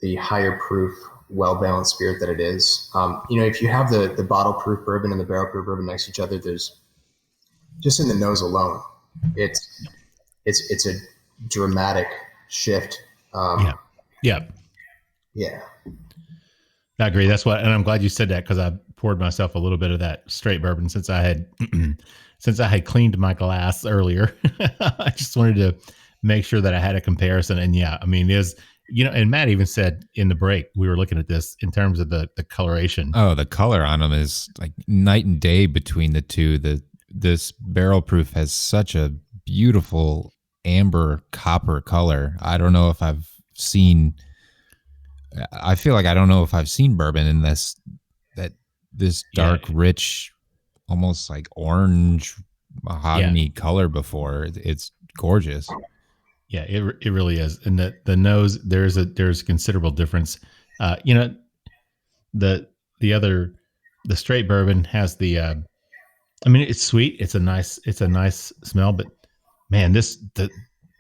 D: the higher proof, well-balanced spirit that it is. If you have the bottle proof bourbon and the barrel proof bourbon next to each other, there's just in the nose alone, it's a dramatic shift.
B: Yeah. I agree. That's and I'm glad you said that, because I poured myself a little bit of that straight bourbon since I had cleaned my glass earlier. I just wanted to make sure that I had a comparison. And yeah, I mean, and Matt even said in the break, we were looking at this in terms of the coloration.
C: Oh, the color on them is like night and day between the two. This Barrel Proof has such a beautiful amber copper color. I don't know if I've seen bourbon in this dark, rich, almost like orange mahogany color before. It's gorgeous.
B: Yeah, it really is. And the nose, there's a considerable difference. The straight bourbon has it's sweet. It's a nice smell, but man, the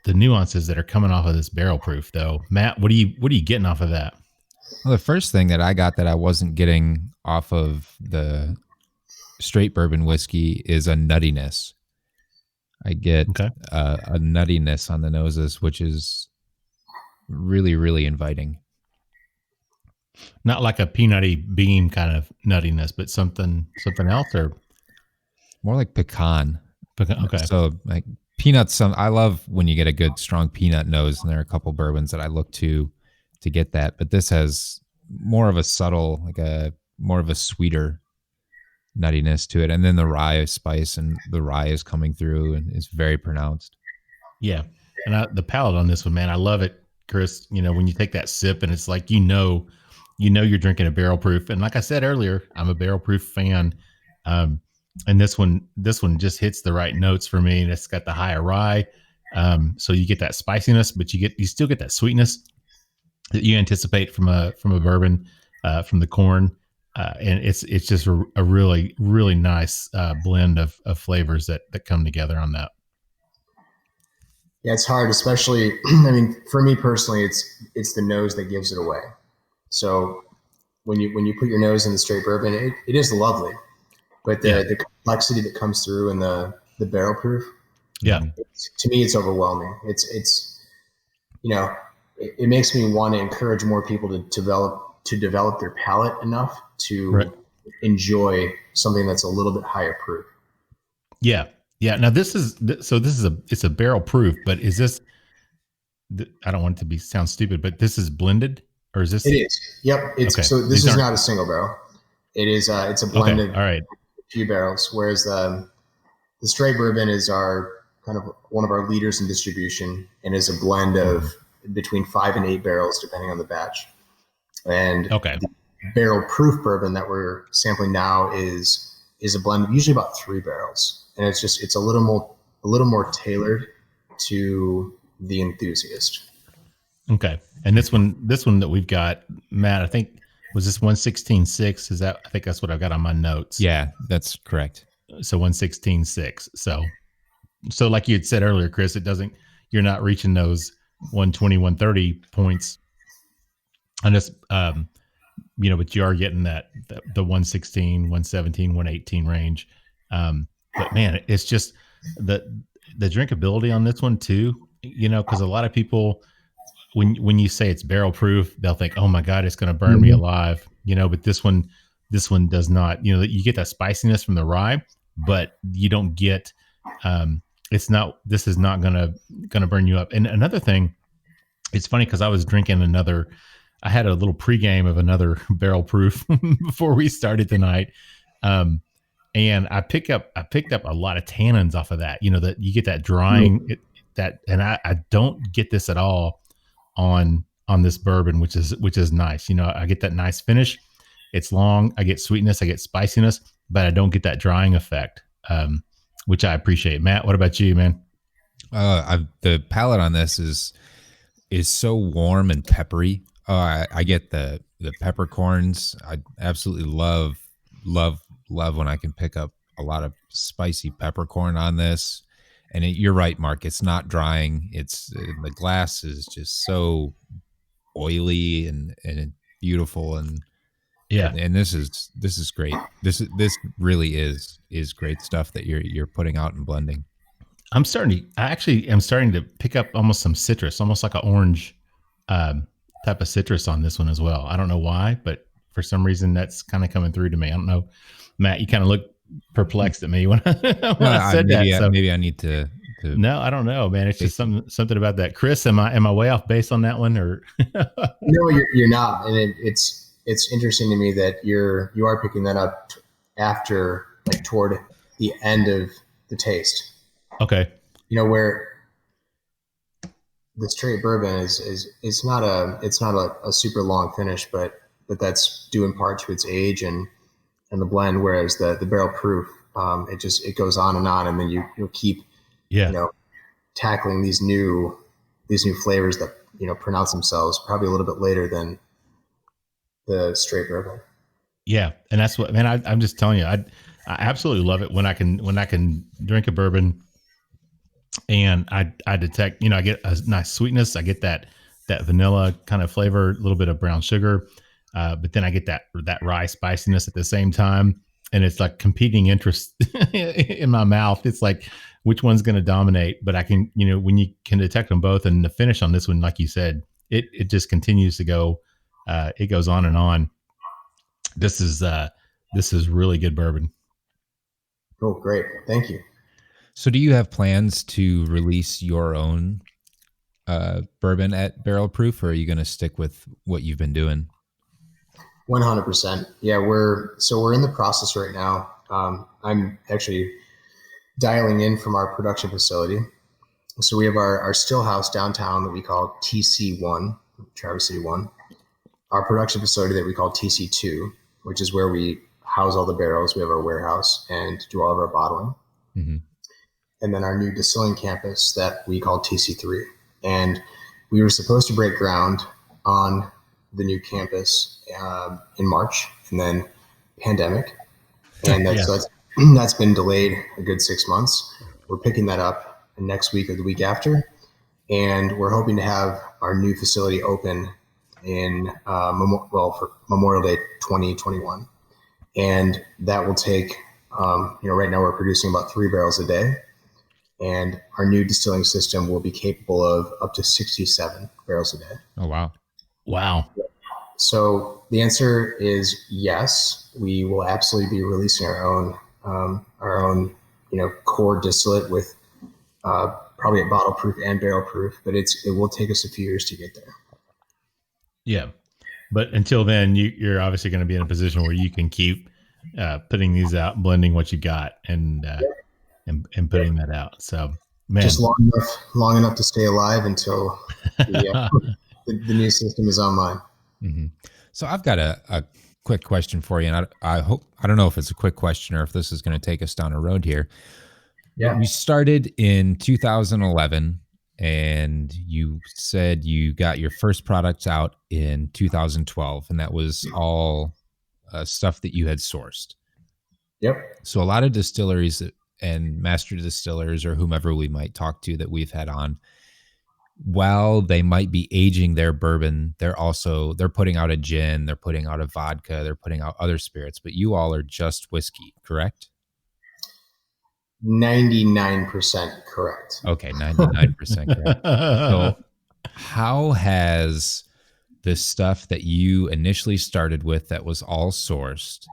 B: nuances that are coming off of this Barrel Proof though. Matt, what are you getting off of that?
C: Well, the first thing that I got that I wasn't getting off of the straight bourbon whiskey is a nuttiness. I get a nuttiness on the noses, which is really, really inviting.
B: Not like a peanutty bean kind of nuttiness, but something else, or
C: more like pecan.
B: Okay.
C: So like peanuts. I love when you get a good strong peanut nose, and there are a couple bourbons that I look to get that, but this has more of a subtle, more of a sweeter nuttiness to it. And then the rye spice and the rye is coming through and it's very pronounced.
B: Yeah. And the palate on this one, man, I love it, Chris. When you take that sip and it's like, you're drinking a barrel proof. And like I said earlier, I'm a barrel proof fan. And this one just hits the right notes for me. And it's got the higher rye. So you get that spiciness, but you still get that sweetness that you anticipate from a bourbon, from the corn. And it's just a really, really nice blend of flavors that come together on that.
D: Yeah, it's hard, especially, for me personally, it's the nose that gives it away. So when you put your nose in the straight bourbon, it is lovely, but the complexity that comes through in the barrel proof, to me, it's overwhelming. It makes me want to encourage more people to develop their palate enough to enjoy something that's a little bit higher proof.
B: Yeah. Yeah. Now it's a barrel proof, but is this, I don't want it to sound stupid, but this is blended, or is this?
D: It is. Yep. So this is not a single barrel. It is, it's a blend of a few barrels. Whereas the straight bourbon is our kind of one of our leaders in distribution and is a blend of between 5 and 8 barrels, depending on the batch. And the barrel proof bourbon that we're sampling now is a blend of usually about 3 barrels. And it's a little more tailored to the enthusiast. Okay.
B: And this one that we've got, Matt, I think, was this 116.6? I think that's what I've got on my notes.
C: Yeah, that's correct.
B: So 116.6. So like you had said earlier, Chris, you're not reaching those 120, 130 points on this, but you are getting the 116, 117, 118 range. But man, it's just the drinkability on this one too, because a lot of people, when you say it's barrel proof, they'll think, oh my God, it's going to burn me alive, but this one does not. You get that spiciness from the rye, but you don't get, this is not going to burn you up. And another thing, it's funny because I was drinking I had a little pregame of another barrel proof before we started tonight. And I picked up a lot of tannins off of that, that you get that drying and I don't get this at all on this bourbon, which is nice. I get that nice finish. It's long. I get sweetness, I get spiciness, but I don't get that drying effect, which I appreciate. Matt, what about you, man?
C: The palate on this is so warm and peppery. I get the peppercorns. I absolutely love when I can pick up a lot of spicy peppercorn on this. And you're right, Mark. It's not drying. The glass is just so oily and beautiful and this is great. This really is great stuff that you're putting out and blending.
B: I actually am starting to pick up almost some citrus, almost like an orange type of citrus on this one as well. I don't know why, but for some reason that's kind of coming through to me. I don't know, Matt, you kind of look perplexed at me when I said that. So
C: maybe I need to.
B: No, I don't know, man. It's just something about that. Chris, am I way off base on that one, or?
D: No, you're not, and it's interesting to me that you are picking that up after, like, toward the end of the taste.
B: Okay.
D: Where the straight bourbon is not a super long finish, but that's due in part to its age and the blend. Whereas the barrel proof, it goes on, and then you'll keep tackling these new flavors that pronounce themselves probably a little bit later than the straight bourbon.
B: Yeah, and that's what, man. I'm just telling you, I absolutely love it when I can drink a bourbon and I detect, I get a nice sweetness. I get that vanilla kind of flavor, a little bit of brown sugar, but then I get that rye spiciness at the same time, and it's like competing interests in my mouth. It's like, which one's going to dominate? But I can, when you can detect them both, and the finish on this one, like you said, it just continues to go. It goes on and on. This is really good bourbon.
D: Oh, great. Thank you.
C: So do you have plans to release your own bourbon at Barrel Proof, or are you going to stick with what you've been doing?
D: 100%. Yeah, we're in the process right now I'm actually dialing in from our production facility. So we have our still house downtown that we call TC1, Traverse City 1. Our production facility that we call TC2, which is where we house all the barrels. We have our warehouse and do all of our bottling. Mm-hmm. And then our new distilling campus that we call TC3. And we were supposed to break ground on the new campus in March, and then pandemic. And that's been delayed a good 6 months. We're picking that up next week or the week after. And we're hoping to have our new facility open in for Memorial Day 2021. And that will take, right now we're producing about 3 barrels a day. And our new distilling system will be capable of up to 67 barrels a day.
C: Oh, wow.
B: Wow.
D: So the answer is yes. We will absolutely be releasing our own, core distillate with probably a bottle proof and barrel proof, but it will take us a few years to get there.
B: Yeah. But until then, you're obviously going to be in a position where you can keep putting these out, blending what you got, and putting that out. So, man,
D: just long enough to stay alive until the new system is online.
C: Mm-hmm. So I've got a quick question for you, and I don't know if it's a quick question or if this is going to take us down a road here.
D: Yeah,
C: you started in 2011, and you said you got your first products out in 2012, and that was all stuff that you had sourced.
D: Yep.
C: So a lot of distilleries and master distillers, or whomever we might talk to that we've had on, while they might be aging their bourbon, they're putting out a gin, they're putting out a vodka, they're putting out other spirits, but you all are just whiskey, correct?
D: 99% correct.
C: Okay, 99% correct. So how has this stuff that you initially started with that was all sourced,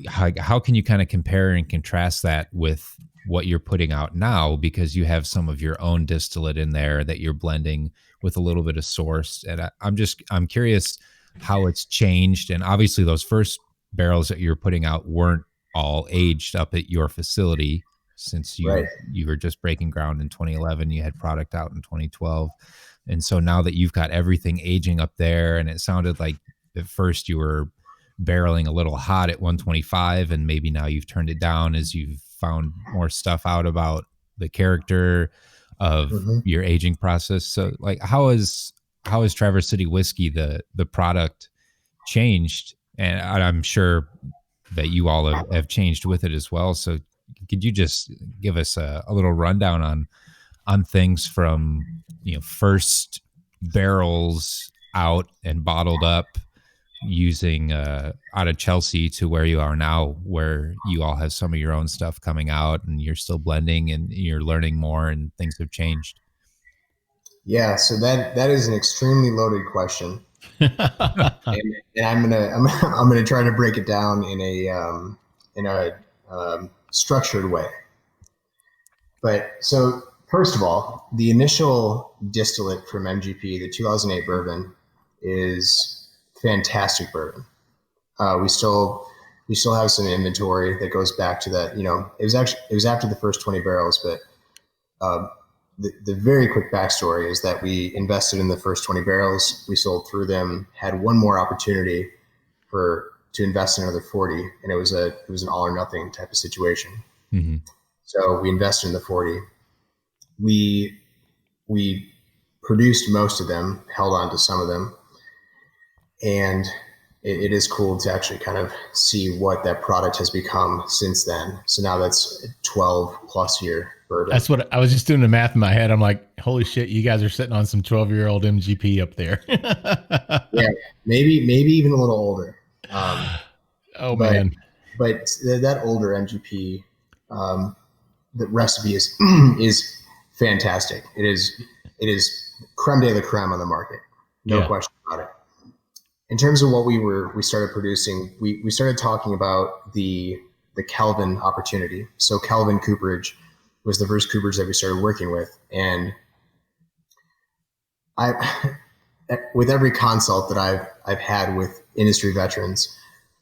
C: how can you kind of compare and contrast that with what you're putting out now, because you have some of your own distillate in there that you're blending with a little bit of source? And I'm curious how it's changed. And obviously those first barrels that you're putting out weren't all aged up at your facility, since you were just breaking ground in 2011, you had product out in 2012. And so now that you've got everything aging up there, and it sounded like at first you were barreling a little hot at 125, and maybe now you've turned it down as you've found more stuff out about the character of your aging process. So like, how is Traverse City whiskey, the product, changed? And I'm sure that you all have changed with it as well. So could you just give us a little rundown on things from, first barrels out and bottled up using out of Chelsea to where you are now, where you all have some of your own stuff coming out and you're still blending and you're learning more and things have changed?
D: Yeah, so that is an extremely loaded question. and I'm gonna try to break it down in a structured way. But so first of all, the initial distillate from MGP, the 2008 bourbon, is fantastic bourbon. We still have some inventory that goes back to that. It was after the first 20 barrels, but the very quick backstory is that we invested in the first 20 barrels. We sold through them, had one more opportunity to invest in another 40. And it was an all or nothing type of situation. Mm-hmm. So we invested in the 40. We produced most of them, held on to some of them. And it is cool to actually kind of see what that product has become since then. So now that's 12 plus year bourbon.
B: That's what I was just doing the math in my head. I'm like, holy shit, you guys are sitting on some 12-year-old MGP up there.
D: Yeah, maybe even a little older.
B: Man.
D: But that older MGP, the recipe is fantastic. It is creme de la creme on the market. No question about it. In terms of what we started producing, we started talking about the Kelvin opportunity. So Kelvin cooperage was the first cooperage that we started working with. And with every consult that I've had with industry veterans,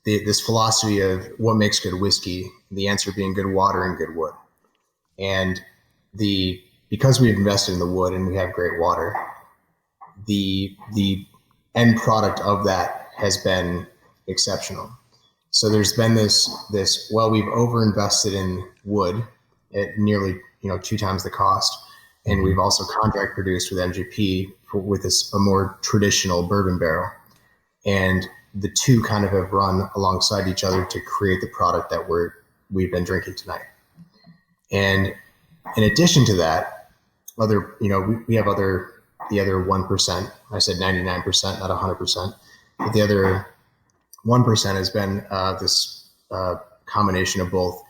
D: this philosophy of what makes good whiskey, the answer being good water and good wood. And because we've invested in the wood and we have great water, the end product of that has been exceptional. So there's been this, we've overinvested in wood at nearly, 2 times the cost. And we've also contract produced with MGP with a more traditional bourbon barrel. And the two kind of have run alongside each other to create the product that we've been drinking tonight. And in addition to that, we have the other 1%. I said 99%, not 100%. But the other 1% has been this combination of both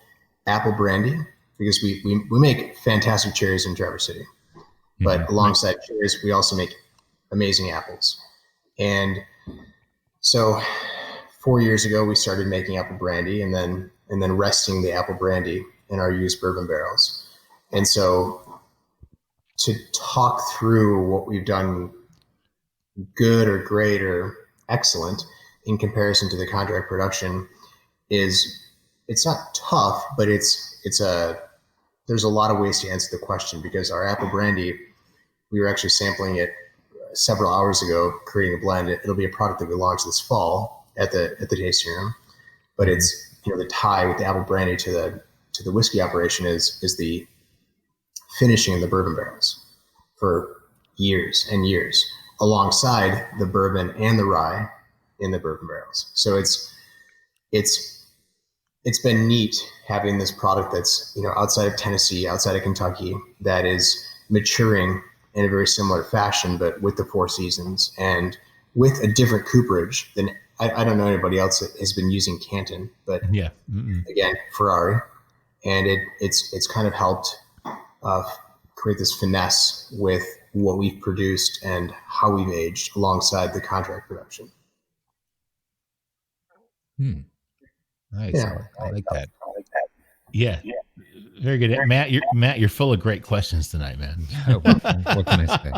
D: apple brandy, because we make fantastic cherries in Traverse City, but alongside cherries, we also make amazing apples. And so 4 years ago, we started making apple brandy and then resting the apple brandy in our used bourbon barrels. And so to talk through what we've done good or great or excellent in comparison to the contract production it's not tough, but there's a lot of ways to answer the question, because our apple brandy, we were actually sampling it several hours ago, creating a blend. It'll be a product that we launch this fall at the tasting room, but it's, the tie with the apple brandy to the whiskey operation is the finishing in the bourbon barrels for years and years, alongside the bourbon and the rye in the bourbon barrels. So it's been neat having this product that's, outside of Tennessee, outside of Kentucky, that is maturing in a very similar fashion, but with the Four Seasons and with a different cooperage than I don't know anybody else that has been using Canton, but again, Ferrari. And it's kind of helped create this finesse with what we've produced and how we've aged alongside the contract production.
C: Nice. Yeah, I like that.
B: Yeah. Very good. Matt, you're full of great questions tonight, man.
C: What can I say?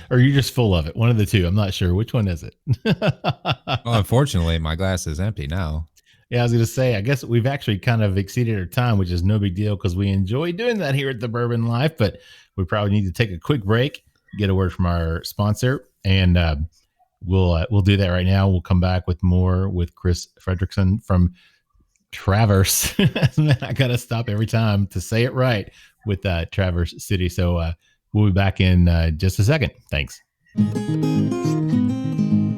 B: Or you're just full of it. One of the two. I'm not sure. Which one is it?
C: Well, unfortunately, my glass is empty now.
B: Yeah, I was going to say, I guess we've actually kind of exceeded our time, which is no big deal because we enjoy doing that here at the Bourbon Life, but we probably need to take a quick break, get a word from our sponsor, and we'll do that right now. We'll come back with more with Chris Fredrickson from Traverse. I got to stop every time to say it right with Traverse City. So we'll be back in just a second. Thanks.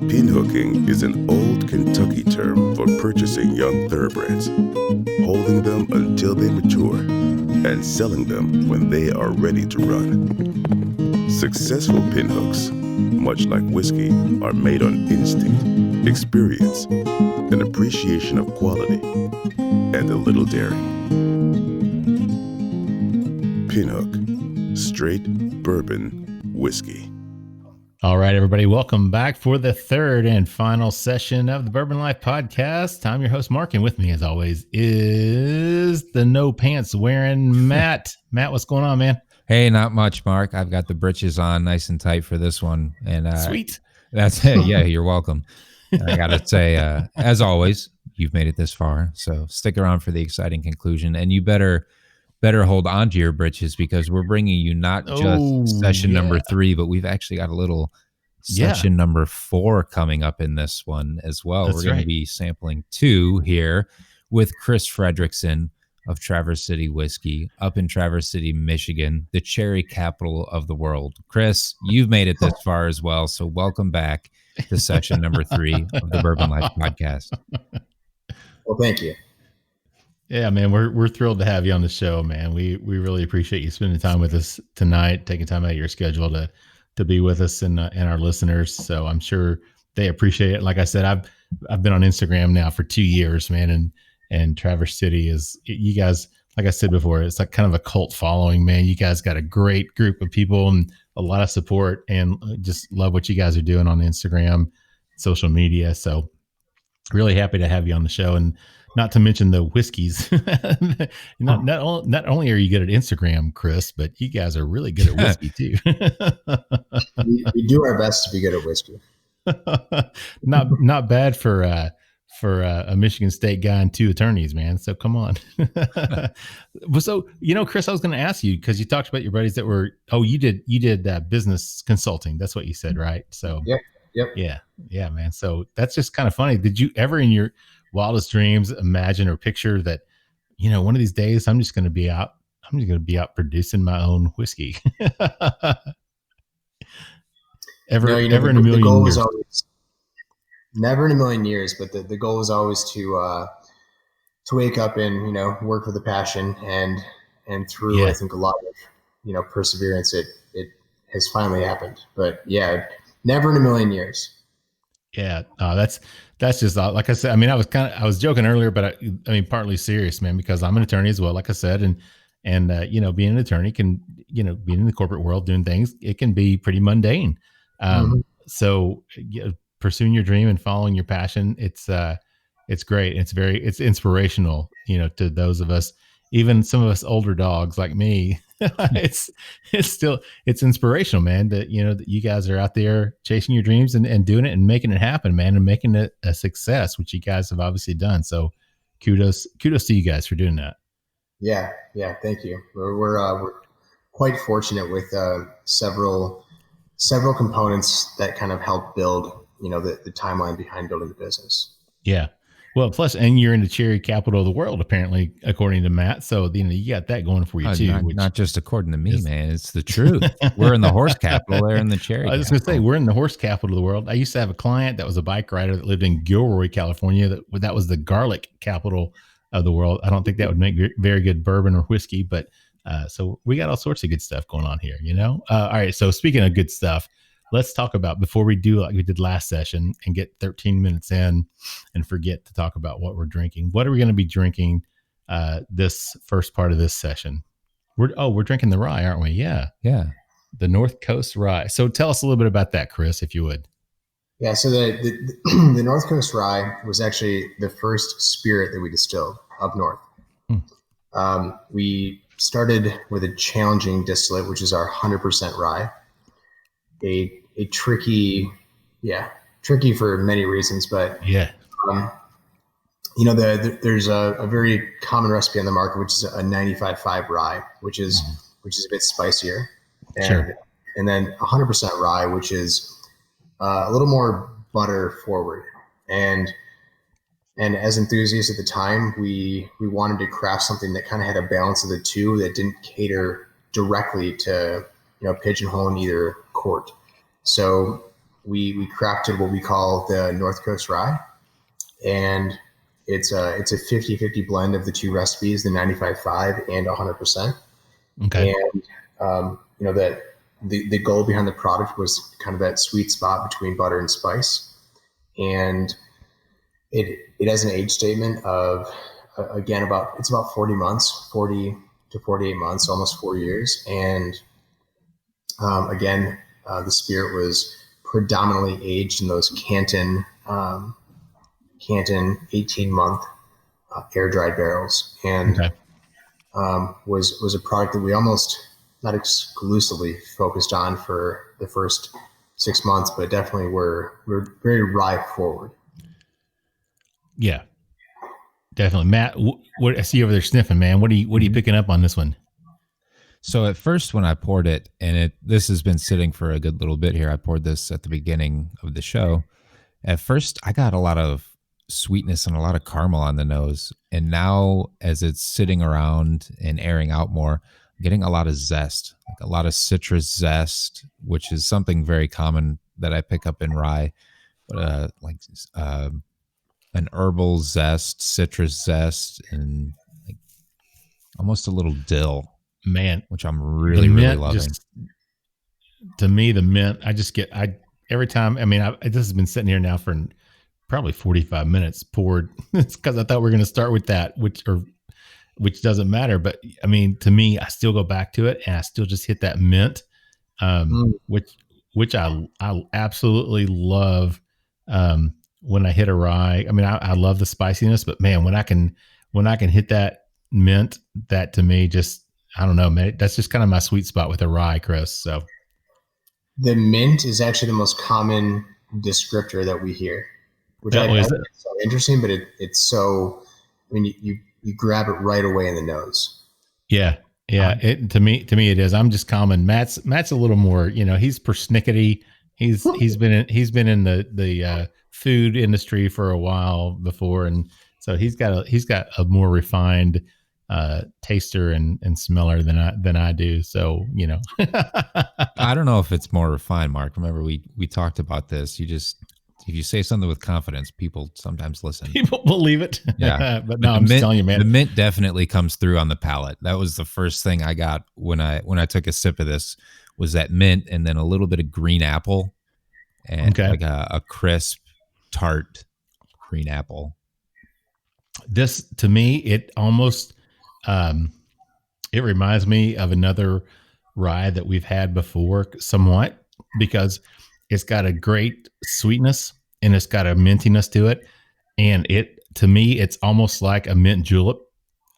E: Pinhooking is an old Kentucky term for purchasing young thoroughbreds, holding them until they mature, and selling them when they are ready to run. Successful pinhooks, much like whiskey, are made on instinct, experience, an appreciation of quality, and a little daring. Pinhook, straight bourbon whiskey.
B: All right, everybody, welcome back for the third and final session of the Bourbon Life podcast. I'm your host, Mark, and with me, as always, is the no pants wearing Matt. Matt, what's going on, man?
C: Hey, not much, Mark. I've got the britches on nice and tight for this one. And
B: sweet.
C: That's it. Yeah, you're welcome. I got to say, as always, you've made it this far. So stick around for the exciting conclusion. And you better hold on to your britches, because we're bringing you not just session number 3, but we've actually got a little session number 4 coming up in this one as well. We're going to be sampling 2 here with Chris Fredrickson of Traverse City Whiskey up in Traverse City, Michigan, the cherry capital of the world. Chris, you've made it this far as well. So welcome back to session number 3 of the Bourbon Life podcast.
D: Well, thank you.
B: Yeah, man, we're thrilled to have you on the show, man. We really appreciate you spending time with us tonight, taking time out of your schedule to be with us and our listeners. So I'm sure they appreciate it. Like I said, I've been on Instagram now for 2 years, man, and Traverse City is, you guys, like I said before, it's like kind of a cult following, man. You guys got a great group of people and a lot of support, and just love what you guys are doing on Instagram, social media. So really happy to have you on the show. And not to mention the whiskeys. not only are you good at Instagram, Chris, but you guys are really good at whiskey too.
D: we do our best to be good at whiskey.
B: Not bad for for a Michigan State guy and 2 attorneys, man. So come on. So, Chris, I was going to ask you, because you talked about your buddies that were, you did business consulting. That's what you said, right? So
D: Yep.
B: Yeah, man. So that's just kind of funny. Did you ever in your wildest dreams imagine or picture that, one of these days I'm just going to be out producing my own whiskey?
D: Never in a million years. Never in a million years, but the goal was always to wake up and, work with a passion, and through, I think, a lot of, perseverance, it has finally happened. But yeah, never in a million years.
B: Yeah. That's just, like I said, I mean, I was joking earlier, but I mean, partly serious, man, because I'm an attorney as well, like I said, and being an attorney can, being in the corporate world doing things, it can be pretty mundane. So pursuing your dream and following your passion, it's great. It's inspirational, to those of us, even some of us older dogs like me. it's inspirational, man, that, that you guys are out there chasing your dreams and doing it and making it happen, man, and making it a success, which you guys have obviously done. So kudos to you guys for doing that.
D: Yeah. Thank you. We're quite fortunate with several components that kind of help build, the timeline behind building the business. Yeah.
B: Well, plus, and you're in the cherry capital of the world, apparently, according to Matt. So, you got that going for you too.
C: Not just according to me, man. It's the truth. We're in the horse capital. They're in the cherry.
B: I was going to say, we're in the horse capital of the world. I used to have a client that was a bike rider that lived in Gilroy, California. That was the garlic capital of the world. I don't think that would make very good bourbon or whiskey, but so we got all sorts of good stuff going on here, All right. So speaking of good stuff, let's talk about, before we do like we did last session and get 13 minutes in and forget to talk about what we're drinking. What are we going to be drinking this first part of this session? We're drinking the rye, aren't we? Yeah. The North Coast Rye. So tell us a little bit about that, Chris, if you would.
D: Yeah. So the North Coast Rye was actually the first spirit that we distilled up north. We started with a challenging distillate, which is our 100% rye. A tricky for many reasons, but there's a very common recipe on the market, which is a 95.5 rye, which is a bit spicier, and then 100% rye, which is a little more butter forward. And as enthusiasts at the time, we wanted to craft something that kind of had a balance of the two, that didn't cater directly to pigeonholing either court. So we crafted what we call the North Coast Rye, and it's a 50-50 blend of the two recipes, the 95.5 and 100%.
B: Okay.
D: And that the goal behind the product was kind of that sweet spot between butter and spice, and it has an age statement of about 40 months, 40 to 48 months, almost 4 years, and the spirit was predominantly aged in those Canton 18-month air dried barrels, and was a product that we almost not exclusively focused on for the first 6 months, but definitely we're very rye forward.
B: Yeah, definitely. Matt, what I see over there sniffing, man. What are you picking up on this one?
C: So at first, when I poured it, and this has been sitting for a good little bit here, I poured this at the beginning of the show. At first, I got a lot of sweetness and a lot of caramel on the nose. And now, as it's sitting around and airing out more, I'm getting a lot of zest, like a lot of citrus zest, which is something very common that I pick up in rye. But an herbal zest, citrus zest, and like almost a little dill.
B: Man,
C: which I'm really loving.
B: To me, the mint, every time, this has been sitting here now for probably 45 minutes poured. It's because I thought we were going to start with that, which doesn't matter. But to me, I still go back to it and I still just hit that mint, which I absolutely love. When I hit a rye, I love the spiciness, but man, when I can hit that mint, that to me just, I don't know, man, that's just kind of my sweet spot with a rye, Chris. So
D: the mint is actually the most common descriptor that we hear. which I think is so interesting, but it's so, I mean, you grab it right away in the nose.
B: Yeah. Yeah. To me, it is. I'm just common. Matt's a little more, he's persnickety. He's been in the food industry for a while before. And so he's got a more refined, taster and smeller than I do. So,
C: I don't know if it's more refined, Mark. Remember we talked about this. If you say something with confidence, people sometimes listen.
B: People believe it.
C: Yeah.
B: But no, I'm just telling you, man.
C: The mint definitely comes through on the palate. That was the first thing I got when I took a sip of this, was that mint and then a little bit of green apple and like a crisp, tart green apple.
B: This, to me, it almost, it reminds me of another rye that we've had before somewhat, because it's got a great sweetness and it's got a mintiness to it. And to me, it's almost like a mint julep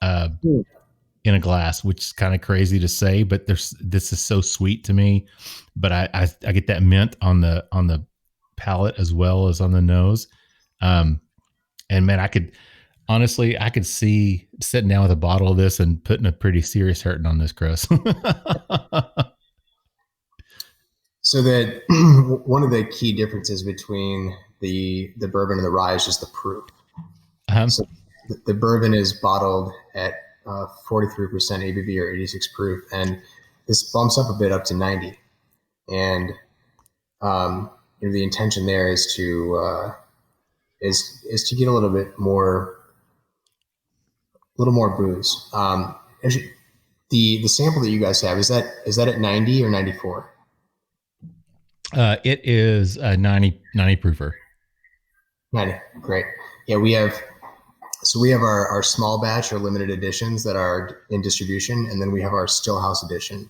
B: in a glass, which is kind of crazy to say, but this is so sweet to me. But I get that mint on the palate as well as on the nose. And man, I could see sitting down with a bottle of this and putting a pretty serious hurting on this, Chris.
D: So that one of the key differences between the bourbon and the rye is just the proof. So the bourbon is bottled at 43% ABV or 86 proof, and this bumps up a bit up to 90. And the intention there is to get a little more booze. Actually, the sample that you guys have, is that at 90 or 94?
B: It is a 90 proofer.
D: 90, great. Yeah, we have our small batch or limited editions that are in distribution, and then we have our Stillhouse edition,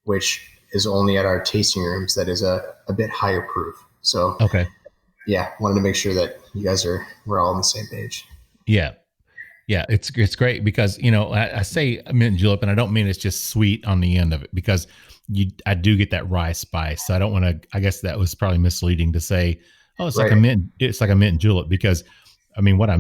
D: which is only at our tasting rooms. That is a bit higher proof. So
B: okay,
D: yeah, wanted to make sure that you guys we're all on the same page.
B: Yeah, it's great because I say mint julep, and I don't mean it's just sweet on the end of it, because I do get that rye spice. So I don't want to. I guess that was probably misleading to say, oh, it's right. It's like a mint julep, because I mean what I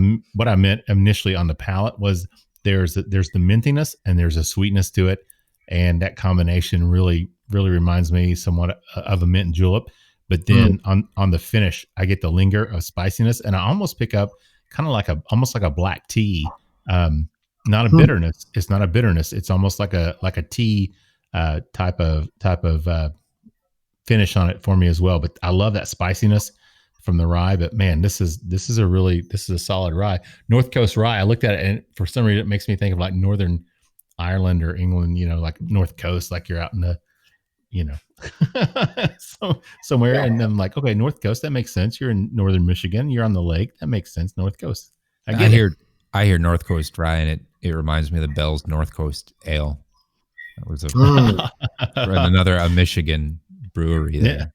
B: meant initially on the palate was there's the mintiness and there's a sweetness to it, and that combination really reminds me somewhat of a mint julep. But then on the finish, I get the linger of spiciness, and I almost pick up kind of almost like a black tea. Not a bitterness. It's not a bitterness. It's almost like a tea type of finish on it for me as well. But I love that spiciness from the rye. But man, this is a solid rye. North Coast Rye. I looked at it, and for some reason it makes me think of like Northern Ireland or England. Like North Coast, like you're out in the somewhere. Yeah. And I'm like, okay, North Coast, that makes sense. You're in Northern Michigan. You're on the lake. That makes sense. North Coast. I
C: hear North Coast Rye, and it reminds me of the Bell's North Coast Ale. That was a Michigan brewery there.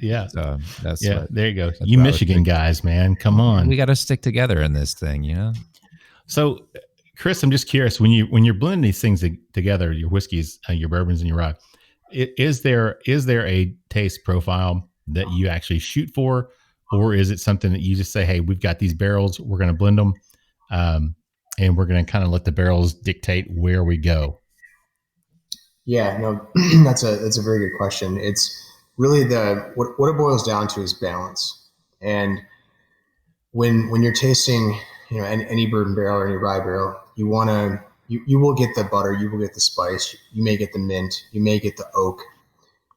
B: Yeah.
C: So that's
B: there you go. You Michigan guys, man, come on.
C: We got to stick together in this thing,
B: So, Chris, I'm just curious, when you're blending these things together, your whiskeys, your bourbons, and your rye, is there a taste profile that you actually shoot for, or is it something that you just say, hey, we've got these barrels, we're going to blend them, and we're going to kind of let the barrels dictate where we go?
D: Yeah, no, that's a very good question. It's really what it boils down to is balance. And when you're tasting, any bourbon barrel or any rye barrel, you will get the butter, you will get the spice, you may get the mint, you may get the oak.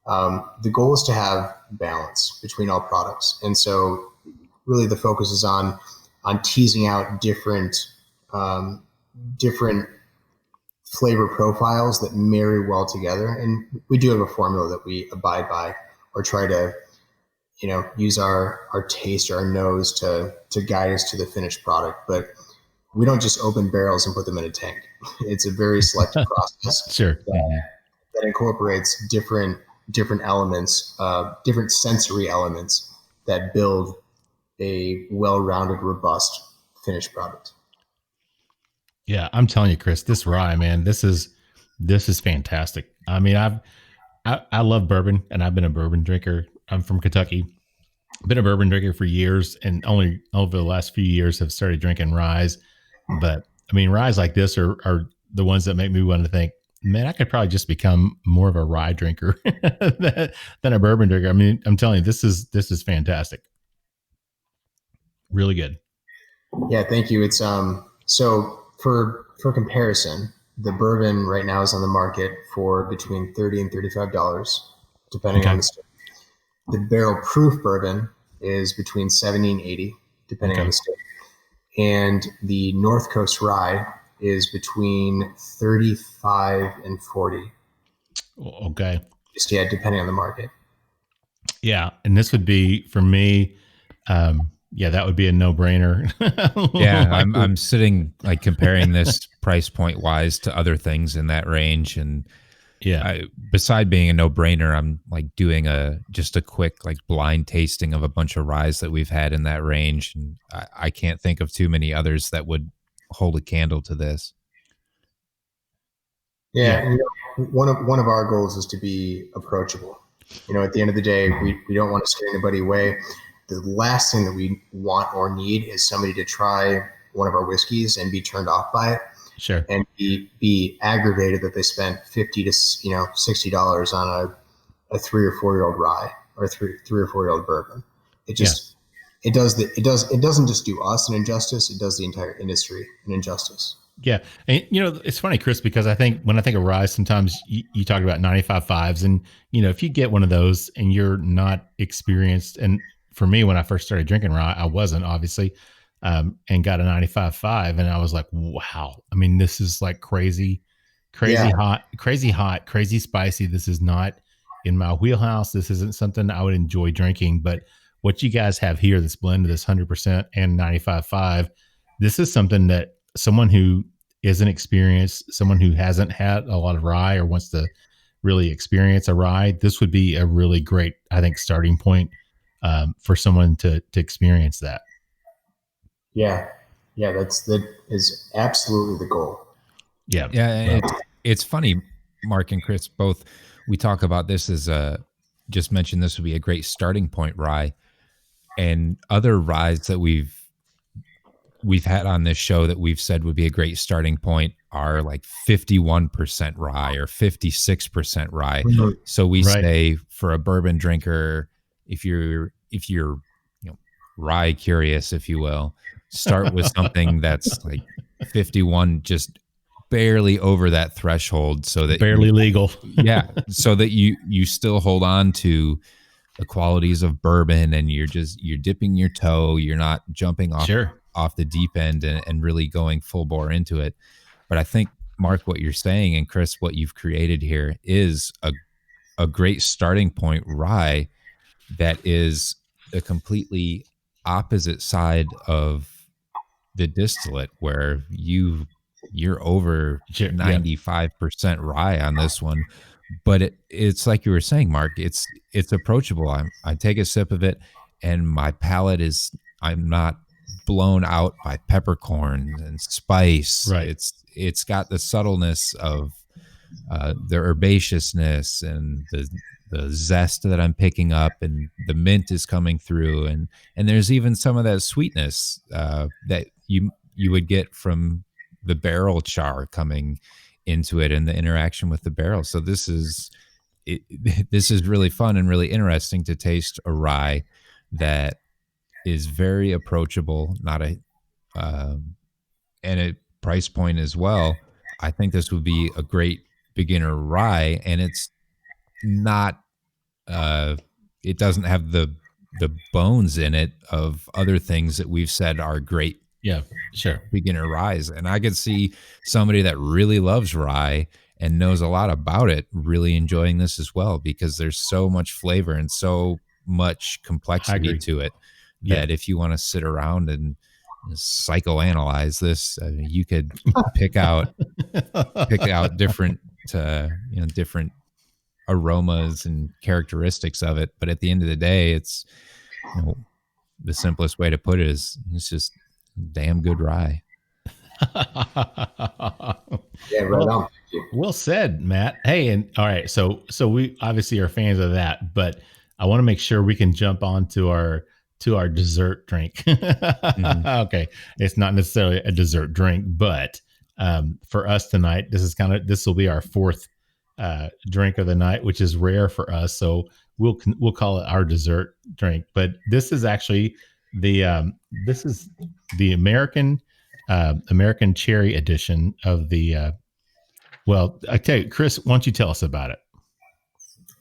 D: The goal is to have balance between all products. And so really the focus is on teasing out different flavor profiles that marry well together. And we do have a formula that we abide by, or try to, use our taste or our nose to guide us to the finished product. But we don't just open barrels and put them in a tank. It's a very selective process.
B: Sure.
D: That incorporates different elements, different sensory elements that build a well-rounded, robust finished product.
B: Yeah, I'm telling you, Chris, this rye, man, this is fantastic. I mean, I love bourbon, and I've been a bourbon drinker. I'm from Kentucky, been a bourbon drinker for years, and only over the last few years have started drinking ryes. But I mean, ryes like this are the ones that make me want to think, man, I could probably just become more of a rye drinker than a bourbon drinker. I mean, I'm telling you, this is fantastic. Really good.
D: Yeah, thank you. It's so for comparison, the bourbon right now is on the market for between $30 and $35, depending on the state. The Barrel Proof Bourbon is between $70 and $80, depending on the state. And the North Coast Rye is between $35 and $40.
B: Okay.
D: Just depending on the market.
B: Yeah, and this would be for me. That would be a no-brainer.
C: Yeah, I'm sitting like comparing this price point wise to other things in that range, and beside being a no-brainer, I'm like doing just a quick like blind tasting of a bunch of ryes that we've had in that range, and I can't think of too many others that would hold a candle to this.
D: Yeah. And, one of our goals is to be approachable. At the end of the day, we don't want to scare anybody away. The last thing that we want or need is somebody to try one of our whiskeys and be turned off by it.
B: Sure.
D: And be aggravated that they spent $50 to $60 on a 3 or 4 year old rye or 3 or 4 year old bourbon. It just it doesn't just do us an injustice, it does the entire industry an injustice.
B: Yeah. And, it's funny, Chris, because I think when I think of rye, sometimes you talk about 95.5s, and, if you get one of those and you're not experienced, and for me, when I first started drinking rye, I wasn't, obviously, and got a 95.5, and I was like, wow. I mean, this is like crazy hot, crazy spicy. This is not in my wheelhouse. This isn't something I would enjoy drinking. But what you guys have here, this blend of this 100% and 95.5, this is something that someone who isn't experienced, someone who hasn't had a lot of rye or wants to really experience a rye, this would be a really great, I think, starting point for someone to experience that.
D: Yeah. That is absolutely the goal.
B: Yeah.
C: Yeah. It's funny, Mark and Chris, both, we talk about this as just mentioned this would be a great starting point rye, and other ryes that we've had on this show that we've said would be a great starting point are like 51% rye or 56% rye. Mm-hmm. So we say for a bourbon drinker, if you're rye curious, if you will, start with something that's like 51, just barely over that threshold, so that
B: barely legal.
C: Yeah. So that you still hold on to the qualities of bourbon, and you're dipping your toe. You're not jumping off the deep end and really going full bore into it. But I think, Mark, what you're saying, and Chris, what you've created here is a great starting point rye that is a completely opposite side of the distillate, where you're over 95% rye on this one. But it's like you were saying, Mark, it's approachable. I take a sip of it and my palate I'm not blown out by peppercorns and spice.
B: Right.
C: It's got the subtleness of the herbaceousness and the zest that I'm picking up, and the mint is coming through, and there's even some of that sweetness that you would get from the barrel char coming into it and the interaction with the barrel. So this is really fun and really interesting to taste a rye that is very approachable, and a price point as well. I think this would be a great beginner rye, and it's not it doesn't have the bones in it of other things that we've said are great beginner ryes. And I could see somebody that really loves rye and knows a lot about it really enjoying this as well, because there's so much flavor and so much complexity to it that if you want to sit around and psychoanalyze this, you could pick out different different aromas and characteristics of it. But at the end of the day, it's the simplest way to put it is it's just damn good rye.
D: Yeah, right on.
B: Well said, Matt. Hey, and all right, so we obviously are fans of that, but I want to make sure we can jump on to our dessert drink. Okay, it's not necessarily a dessert drink, but for us tonight, this will be our fourth drink of the night, which is rare for us. So we'll call it our dessert drink. But this is actually the American cherry edition of the. Well, I tell you, Chris, why don't you tell us about it?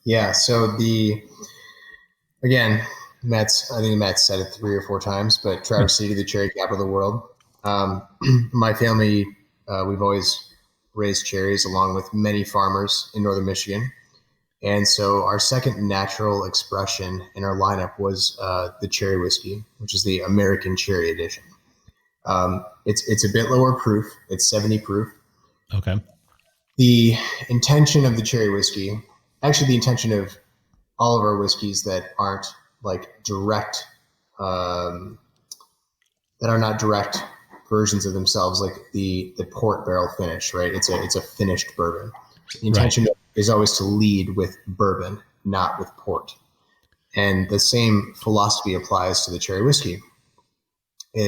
D: Yeah. So again, I think Matt said it 3 or 4 times, but Traverse City, the cherry capital of the world. My family, we've always raised cherries along with many farmers in northern Michigan. And so our second natural expression in our lineup was the cherry whiskey, which is the American Cherry Edition. It's a bit lower proof. It's 70 proof.
B: Okay.
D: The intention of the cherry whiskey, actually the intention of all of our whiskeys that aren't like direct, that are not direct versions of themselves, like the port barrel finish, right? It's a finished bourbon. The intention is always to lead with bourbon, not with port. And the same philosophy applies to the cherry whiskey. We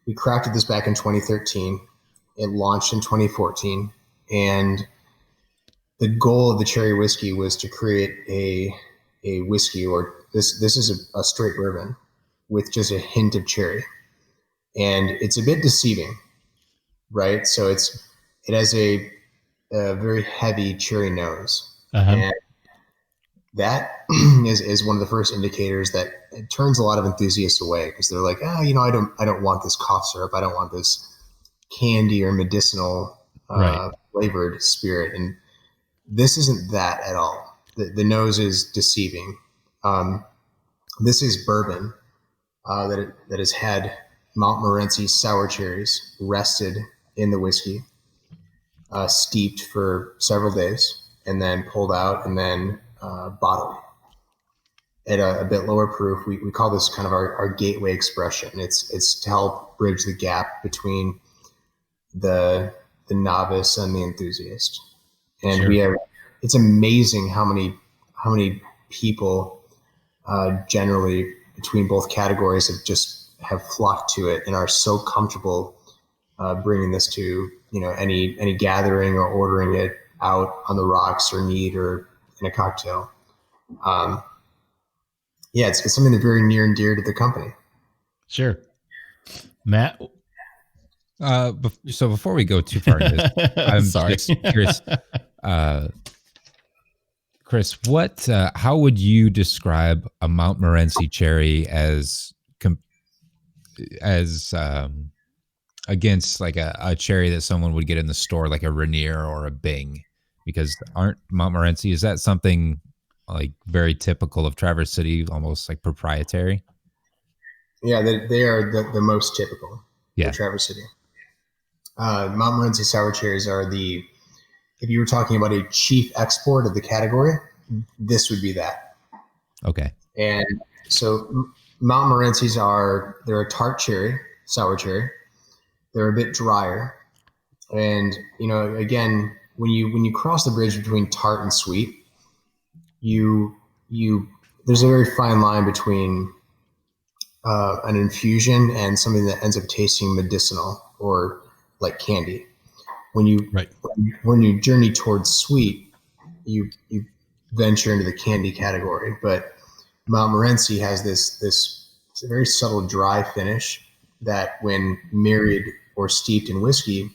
D: crafted this back in 2013. It launched in 2014, and the goal of the cherry whiskey was to create a whiskey, or this is a straight bourbon with just a hint of cherry, and it's a bit deceiving, right? So it has a very heavy cherry nose, and that is one of the first indicators that it turns a lot of enthusiasts away, because they're like, I don't want this cough syrup, I don't want this candy or medicinal flavored spirit. And this isn't that at all. The nose is deceiving. This is bourbon that has had Montmorency sour cherries rested in the whiskey, steeped for several days, and then pulled out and then bottled at a bit lower proof. We call this kind of our gateway expression. It's to help bridge the gap between the novice and the enthusiast. And it's amazing how many people generally between both categories have flocked to it and are so comfortable bringing this to any gathering or ordering it out on the rocks or neat or in a cocktail. It's something that's very near and dear to the company.
B: Sure. Matt?
C: So before we go too far into this, I'm
B: sorry.
C: Just curious, Chris, how would you describe a Montmorency cherry as against like a cherry that someone would get in the store, like a Rainier or a Bing? Because aren't Montmorency, is that something like very typical of Traverse City, almost like proprietary?
D: Yeah, they are the most typical of Traverse City. Montmorency sour cherries are if you were talking about a chief export of the category, this would be that. Okay. And so Montmorency's they're a tart cherry, sour cherry. They're a bit drier. And, again, when you cross the bridge between tart and sweet, there's a very fine line between an infusion and something that ends up tasting medicinal or like candy. When you journey towards sweet, you venture into the candy category. But Montmorency has this very subtle dry finish that, when married or steeped in whiskey,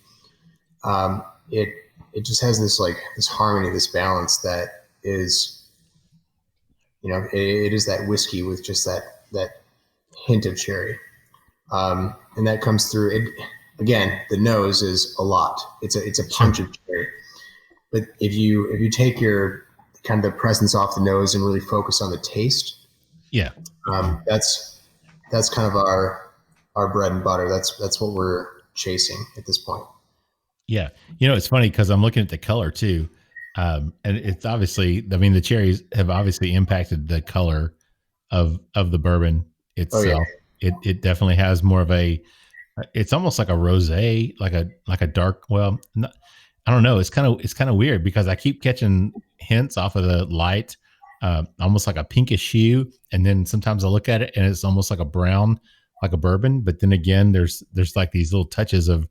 D: it just has this harmony, this balance that is, it is that whiskey with just that hint of cherry, and that comes through it. Again, the nose is a lot. It's a punch of cherry. But if you take your kind of the presence off the nose and really focus on the taste, that's kind of our bread and butter. That's what we're chasing at this point.
B: Yeah, it's funny because I'm looking at the color too, and it's obviously, the cherries have obviously impacted the color of the bourbon itself. Oh, yeah. It definitely has more of it's almost like a rosé, like a dark. Well, I don't know. It's kind of weird because I keep catching hints off of the light almost like a pinkish hue. And then sometimes I look at it and it's almost like a brown, like a bourbon. But then again, there's like these little touches of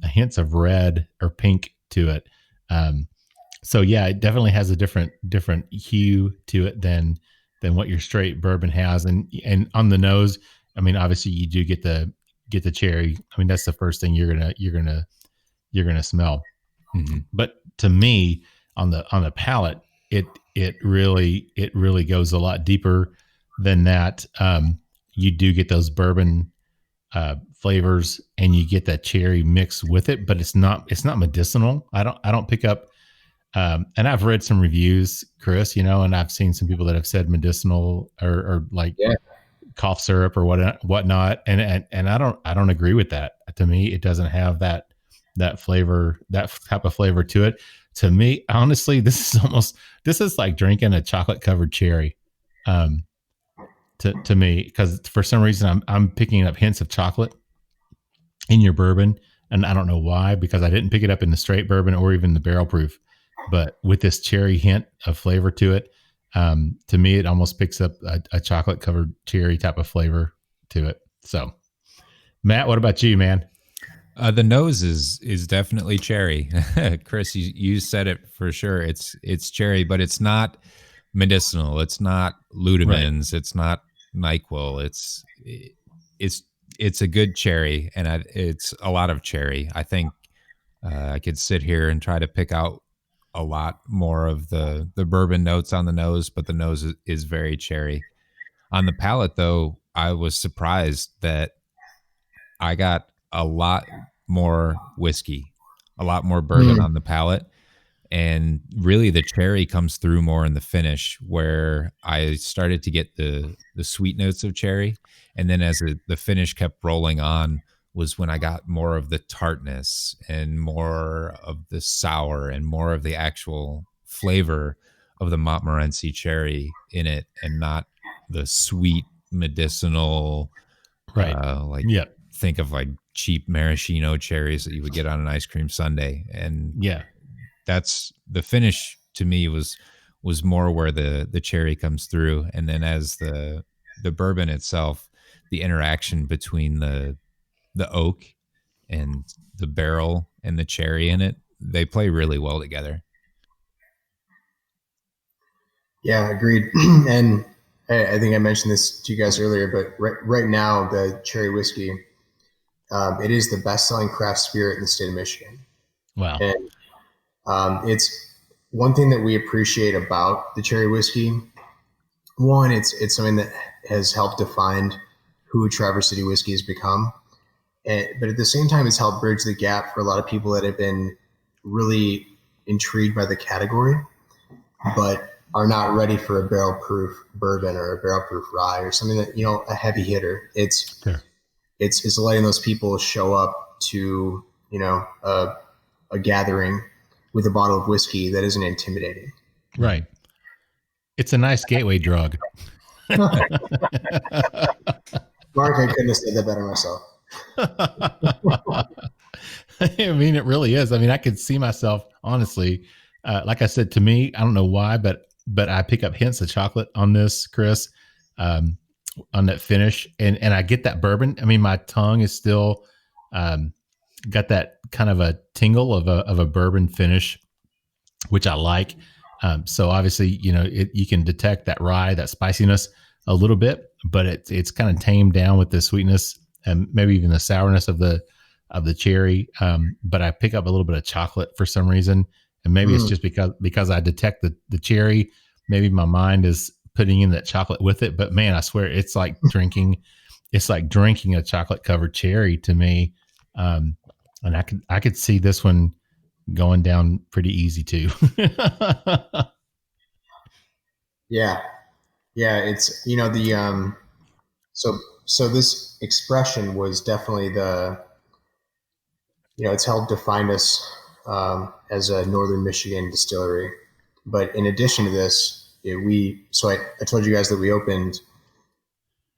B: hints of red or pink to it. So yeah, it definitely has a different hue to it than what your straight bourbon has. And on the nose, I mean, obviously you do get the cherry. I mean, that's the first thing you're gonna smell. Mm-hmm. But to me, on the palate, it really goes a lot deeper than that. You do get those bourbon flavors, and you get that cherry mix with it, but it's not medicinal. I don't pick up. And I've read some reviews, Chris, and I've seen some people that have said medicinal or like cough syrup or whatnot. And I don't agree with that. To me, it doesn't have that flavor, that type of flavor to it. To me, honestly, this is like drinking a chocolate covered cherry. To me, because for some reason I'm picking up hints of chocolate in your bourbon, and I don't know why, because I didn't pick it up in the straight bourbon or even the barrel proof, but with this cherry hint of flavor to it, to me, it almost picks up a chocolate covered cherry type of flavor to it. So, Matt, what about you, man?
C: The nose is definitely cherry. Chris, you said it for sure. It's cherry, but it's not medicinal. It's not Ludemans. Right. It's not NyQuil. It's a good cherry, and it's a lot of cherry. I think I could sit here and try to pick out a lot more of the bourbon notes on the nose, but the nose is very cherry. On the palate, though, I was surprised that I got a lot more whiskey, a lot more bourbon on the palate. And really the cherry comes through more in the finish, where I started to get the sweet notes of cherry. And then as the finish kept rolling on was when I got more of the tartness and more of the sour and more of the actual flavor of the Montmorency cherry in it, and not the sweet medicinal,
B: right?
C: Think of like cheap maraschino cherries that you would get on an ice cream sundae. And that's the finish to me was more where the cherry comes through. And then as the bourbon itself, the interaction between the oak and the barrel and the cherry in it, they play really well together.
D: Yeah, agreed. And I think I mentioned this to you guys earlier, but right now the cherry whiskey, it is the best-selling craft spirit in the state of Michigan.
B: Wow.
D: And it's one thing that we appreciate about the cherry whiskey. One, it's something that has helped define who Traverse City whiskey has become. But at the same time, it's helped bridge the gap for a lot of people that have been really intrigued by the category, but are not ready for a barrel proof bourbon or a barrel proof rye or something that, a heavy hitter. It's letting those people show up to, a gathering with a bottle of whiskey that isn't intimidating.
B: Right. It's a nice gateway drug.
D: Mark, I couldn't have said that better myself.
B: I mean, it really is. I mean, I could see myself, honestly, like I said, to me, I don't know why, but I pick up hints of chocolate on this, Chris, on that finish. And I get that bourbon. I mean, my tongue is still got that kind of a tingle of a bourbon finish, which I like. So obviously, you can detect that rye, that spiciness a little bit, but it's kind of tamed down with the sweetness and maybe even the sourness of the cherry. But I pick up a little bit of chocolate for some reason. And maybe it's just because I detect the cherry, maybe my mind is putting in that chocolate with it. But man, I swear it's like drinking a chocolate covered cherry to me. And I could see this one going down pretty easy too.
D: Yeah. It's, so this expression was definitely it's helped define us as a Northern Michigan distillery. But in addition to this, I told you guys that we opened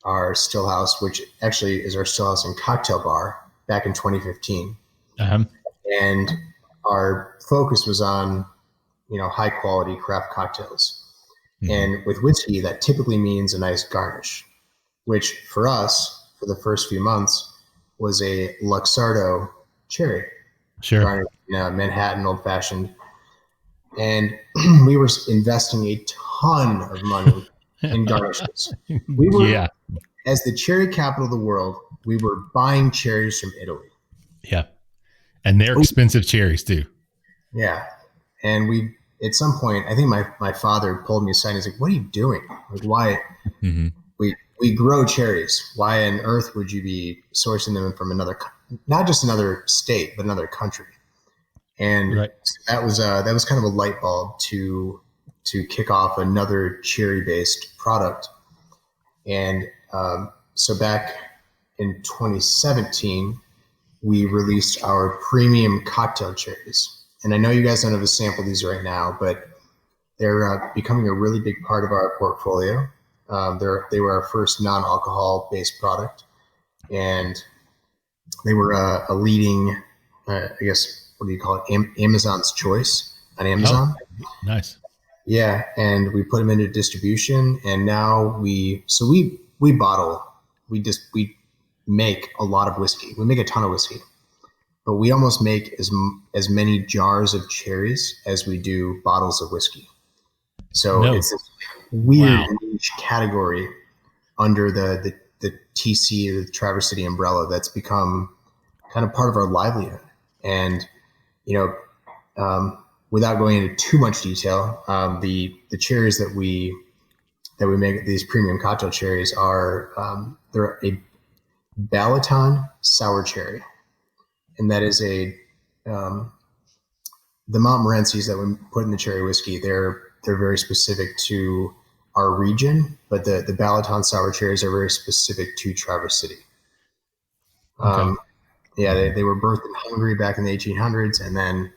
D: our still house, which actually is our still house and cocktail bar, back in 2015.
B: Uh-huh.
D: And our focus was on high quality craft cocktails. And with whiskey, that typically means a nice garnish, which for us, for the first few months, was a Luxardo cherry.
B: Sure.
D: Garnish, Manhattan old fashioned. And we were investing a ton of money in garnishes. We were, as the cherry capital of the world, we were buying cherries from Italy.
B: Yeah. And they're expensive cherries too.
D: Yeah. And at some point, I think my father pulled me aside and he's like, "What are you doing? Like, why we grow cherries? Why on earth would you be sourcing them from not just another state, but another country?" And that was kind of a light bulb to kick off another cherry based product. And so back in 2017, we released our premium cocktail cherries. And I know you guys don't have a sample of these right now, but they're becoming a really big part of our portfolio. They were our first non-alcohol based product, and they were a leading, I guess, what do you call it? Amazon's Choice on Amazon.
B: Oh, nice.
D: Yeah, and we put them into distribution, and now we bottle. We make a lot of whiskey. We make a ton of whiskey. But we almost make as many jars of cherries as we do bottles of whiskey. So it's this weird niche category under the TC, or the Traverse City umbrella, that's become kind of part of our livelihood. And, without going into too much detail, the cherries that we make, these premium cocktail cherries, are they're a Balaton sour cherry. And that is the Montmorencys that we put in the cherry whiskey. They're very specific to our region, but the Balaton sour cherries are very specific to Traverse City. Okay. They were birthed in Hungary back in the 1800s, and then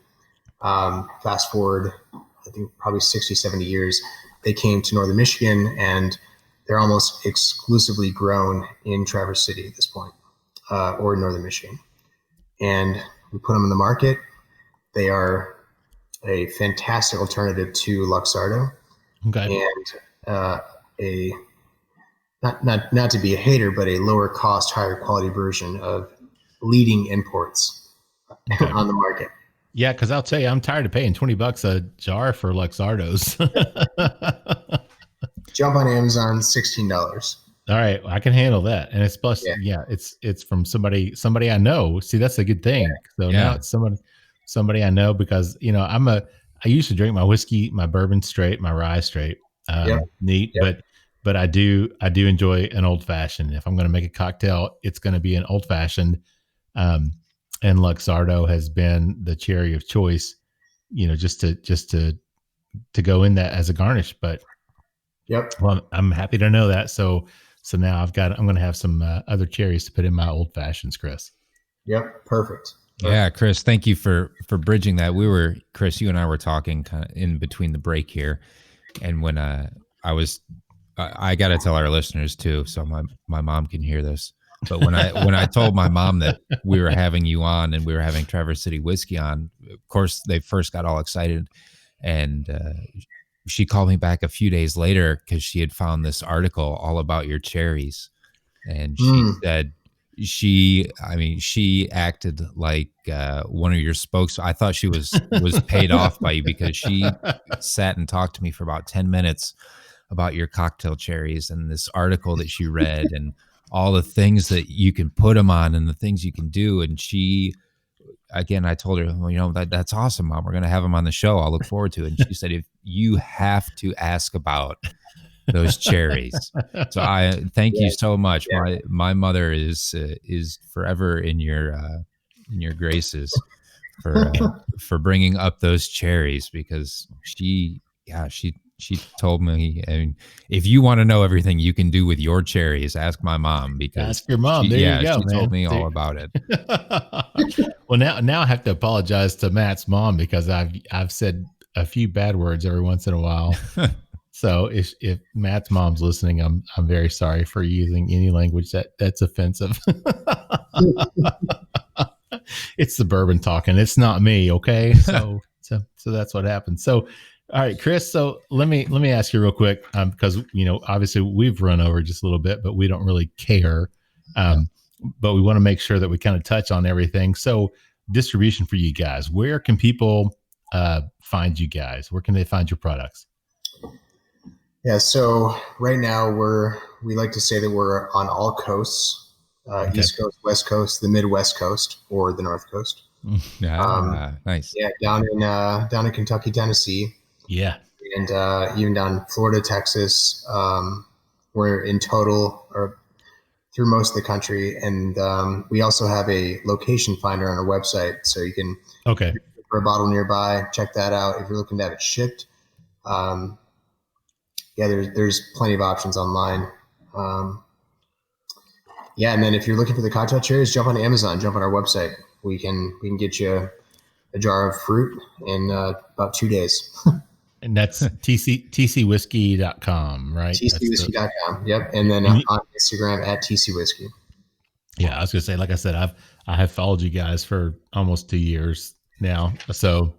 D: fast forward, I think probably 60, 70 years, they came to northern Michigan, and they're almost exclusively grown in Traverse City at this point, or northern Michigan. And we put them in the market. They are a fantastic alternative to Luxardo.
B: Okay.
D: And not to be a hater, but a lower cost, higher quality version of leading imports on the market.
B: Yeah, because I'll tell you, I'm tired of paying $20 a jar for Luxardos.
D: Jump on Amazon, $16.
B: All right, I can handle that, and it's plus, it's from somebody I know. See, that's a good thing. So now it's somebody I know, because I used to drink my whiskey, my bourbon straight, my rye straight, neat. Yep. But I do enjoy an old fashioned. If I'm going to make a cocktail, it's going to be an old fashioned. And Luxardo has been the cherry of choice, just to go in that as a garnish. But well, I'm happy to know that. So now I'm going to have some other cherries to put in my old fashions, Chris.
D: Yep. Perfect.
C: Yeah, Chris, thank you for bridging that. Chris, you and I were talking kind of in between the break here. And when I got to tell our listeners too, so my mom can hear this. But when I told my mom that we were having you on and we were having Traverse City Whiskey on, of course, they first got all excited. And she called me back a few days later because she had found this article all about your cherries. And she said she acted like one of your spokes. I thought she was paid off by you, because she sat and talked to me for about 10 minutes about your cocktail cherries and this article that she read and all the things that you can put them on and the things you can do. And I told her, well, that's awesome, Mom. We're going to have them on the show. I'll look forward to it. And she said, if you have to ask about those cherries. So I thank you so much. Yeah. My mother is forever in your graces for bringing up those cherries, because she told me, if you want to know everything you can do with your cherries, ask my mom, because
B: ask your mom. You go,
C: she told me all about it.
B: Well, now I have to apologize to Matt's mom, because I've said a few bad words every once in a while. So if Matt's mom's listening, I'm very sorry for using any language that's offensive. It's the bourbon talking. It's not me. Okay. So So that's what happened. So, all right, Chris. So let me ask you real quick, because obviously we've run over just a little bit, but we don't really care. But we want to make sure that we kind of touch on everything. So distribution for you guys, where can people find you guys? Where can they find your products?
D: Yeah. So right now we like to say that we're on all coasts, East Coast, West Coast, the Midwest Coast, or the North Coast.
C: Nice.
D: Yeah. Down in Kentucky, Tennessee.
B: Yeah.
D: And even down Florida, Texas. We're in total or through most of the country. And we also have a location finder on our website. So you can look for a bottle nearby, check that out. If you're looking to have it shipped, there's plenty of options online. And then if you're looking for the cocktail cherries, jump on Amazon, jump on our website. We can get you a jar of fruit in about 2 days.
B: And that's tcwhiskey.com, right?
D: tcwhiskey.com. Yep. And then on Instagram at tcwhiskey.
B: Yeah, I was gonna say, like I said, I have followed you guys for almost 2 years now. So,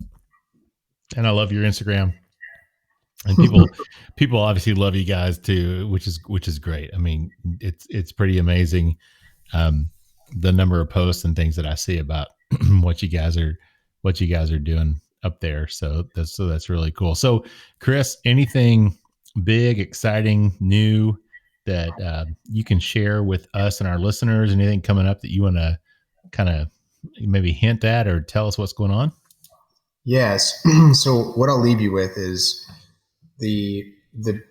B: and I love your Instagram. And people obviously love you guys too, which is great. I mean, it's pretty amazing, the number of posts and things that I see about what you guys are doing up there. So that's really cool. So, Chris, anything big, exciting, new that you can share with us and our listeners? Anything coming up that you want to kind of maybe hint at or tell us what's going on?
D: Yes. So what I'll leave you with is the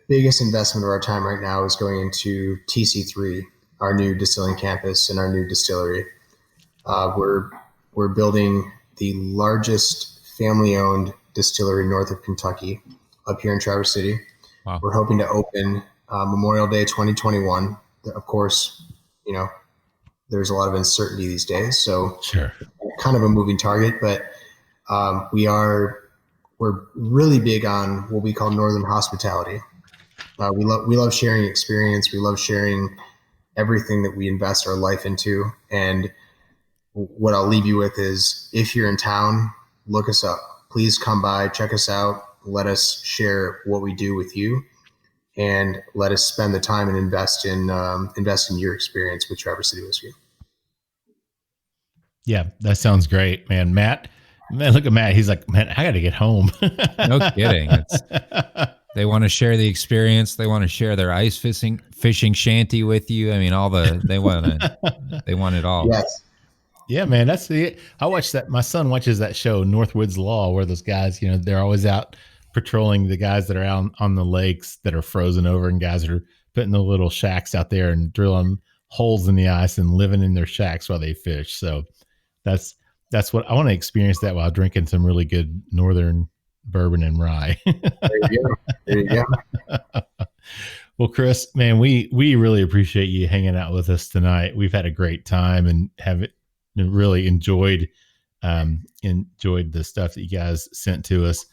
D: biggest investment of our time right now is going into TC3, our new distilling campus and our new distillery. We're building the largest family-owned distillery north of Kentucky, up here in Traverse City.
C: Wow.
D: We're hoping to open Memorial Day 2021. Of course, there's a lot of uncertainty these days, so
B: sure,
D: kind of a moving target. But we're really big on what we call Northern hospitality. We love sharing experience. We love sharing everything that we invest our life into. And what I'll leave you with is, if you're in town, look us up. Please come by, check us out. Let us share what we do with you, and let us spend the time and invest in your experience with Traverse City Whiskey.
B: Yeah, that sounds great, man. Matt, look at Matt. He's like, man, I got to get home.
C: No kidding. They want to share the experience. They want to share their ice fishing shanty with you. I mean, they want it all.
D: Yes.
B: Yeah, man, that's I watch that. My son watches that show, Northwoods Law, where those guys, they're always out patrolling the guys that are out on the lakes that are frozen over, and guys are putting the little shacks out there and drilling holes in the ice and living in their shacks while they fish. So that's what I want to experience, that while drinking some really good Northern bourbon and rye.
D: There you go.
B: Well, Chris, man, we really appreciate you hanging out with us tonight. We've had a great time and really enjoyed the stuff that you guys sent to us.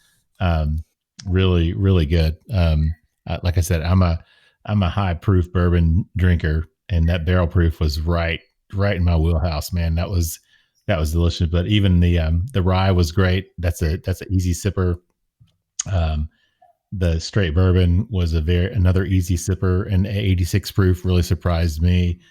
B: Really, really good. Like I said, I'm a high proof bourbon drinker, and that barrel proof was right in my wheelhouse, man. That was delicious. But even the rye was great. That's an easy sipper. The straight bourbon was another easy sipper, and 86 proof really surprised me.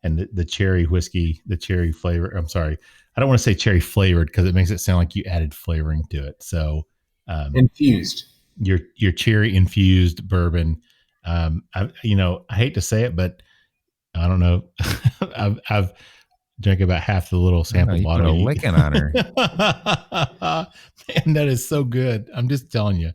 B: And the cherry whiskey, the cherry flavor. I'm sorry, I don't want to say cherry flavored because it makes it sound like you added flavoring to it. So
D: infused,
B: your cherry infused bourbon. I hate to say it, but I don't know. I've drank about half the little sample bottle.
C: Put a licking on her.
B: Man, that is so good. I'm just telling you.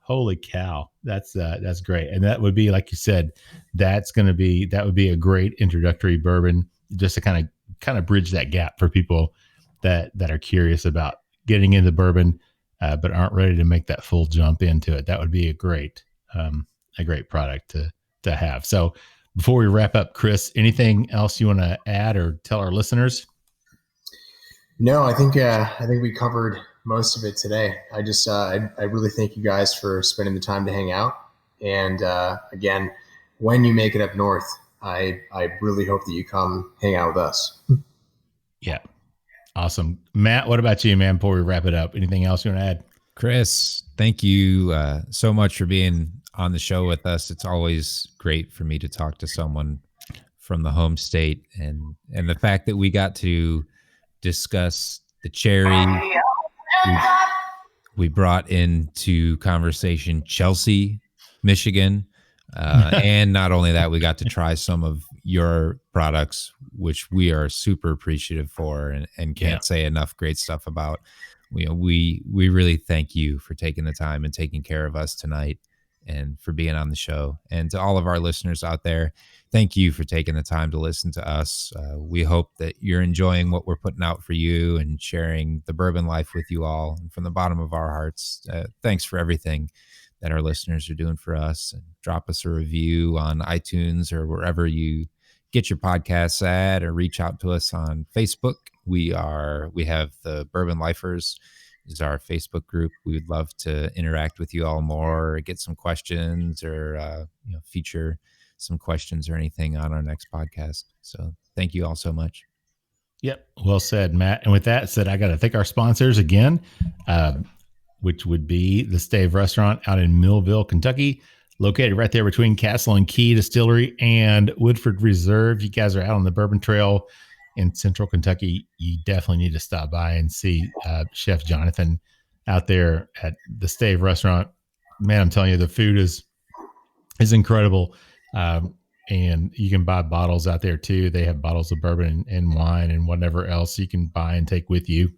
B: Holy cow. That's great. And that would be, like you said, that would be a great introductory bourbon, just to kind of bridge that gap for people that are curious about getting into bourbon, but aren't ready to make that full jump into it. That would be a great product to have. So before we wrap up, Chris, anything else you want to add or tell our listeners?
D: No, I think we covered most of it today. I just, I really thank you guys for spending the time to hang out. And again, when you make it up north, I really hope that you come hang out with us.
B: Yeah, Awesome. Matt, what about you, man, before we wrap it up? Anything else you want to add?
C: Chris, thank you so much for being on the show with us. It's always great for me to talk to someone from the home state, and the fact that we got to discuss the cherry. We brought into conversation Chelsea, Michigan. And not only that, we got to try some of your products, which we are super appreciative for and can't say enough great stuff about. We really thank you for taking the time and taking care of us tonight and for being on the show. And to all of our listeners out there, thank you for taking the time to listen to us. We hope that you're enjoying what we're putting out for you and sharing the bourbon life with you all. And from the bottom of our hearts, thanks for everything that our listeners are doing for us. And drop us a review on iTunes or wherever you get your podcasts at, or reach out to us on Facebook. We have the Bourbon Lifers is our Facebook group. We would love to interact with you all more, or get some questions, or feature some questions or anything on our next podcast. So thank you all so much.
B: Yep. Well said, Matt. And with that said, I got to thank our sponsors again, which would be the Stave Restaurant out in Millville, Kentucky, located right there between Castle and Key Distillery and Woodford Reserve. You guys are out on the Bourbon Trail in Central Kentucky. You definitely need to stop by and see Chef Jonathan out there at the Stave Restaurant. Man, I'm telling you, the food is incredible. And you can buy bottles out there too. They have bottles of bourbon and wine and whatever else you can buy and take with you.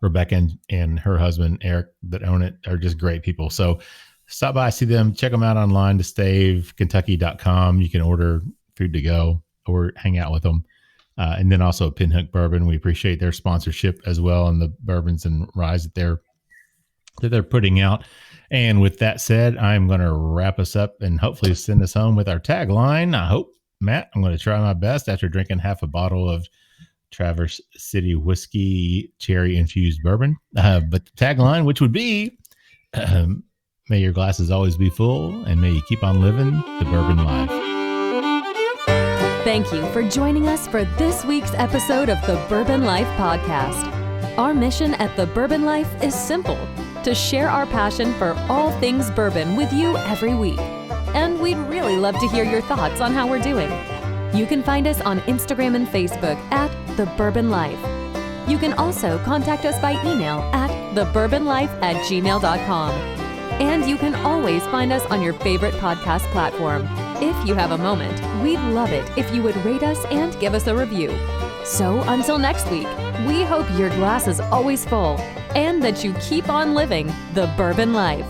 B: Rebecca and her husband, Eric, that own it, are just great people. So stop by, see them, check them out online, thestavekentucky.com. You can order food to go or hang out with them. And then also Pinhook Bourbon. We appreciate their sponsorship as well, and the bourbons and ryes that they're putting out. And with that said, I'm going to wrap us up and hopefully send us home with our tagline. I hope, Matt, I'm going to try my best after drinking half a bottle of Traverse City Whiskey Cherry-infused Bourbon. But the tagline, which would be, may your glasses always be full, and may you keep on living the bourbon life.
A: Thank you for joining us for this week's episode of the Bourbon Life Podcast. Our mission at the Bourbon Life is simple: to share our passion for all things bourbon with you every week. And we'd really love to hear your thoughts on how we're doing. You can find us on Instagram and Facebook at The Bourbon Life. You can also contact us by email at thebourbonlife@gmail.com. And you can always find us on your favorite podcast platform. If you have a moment, we'd love it if you would rate us and give us a review. So until next week, we hope your glass is always full and that you keep on living the bourbon life.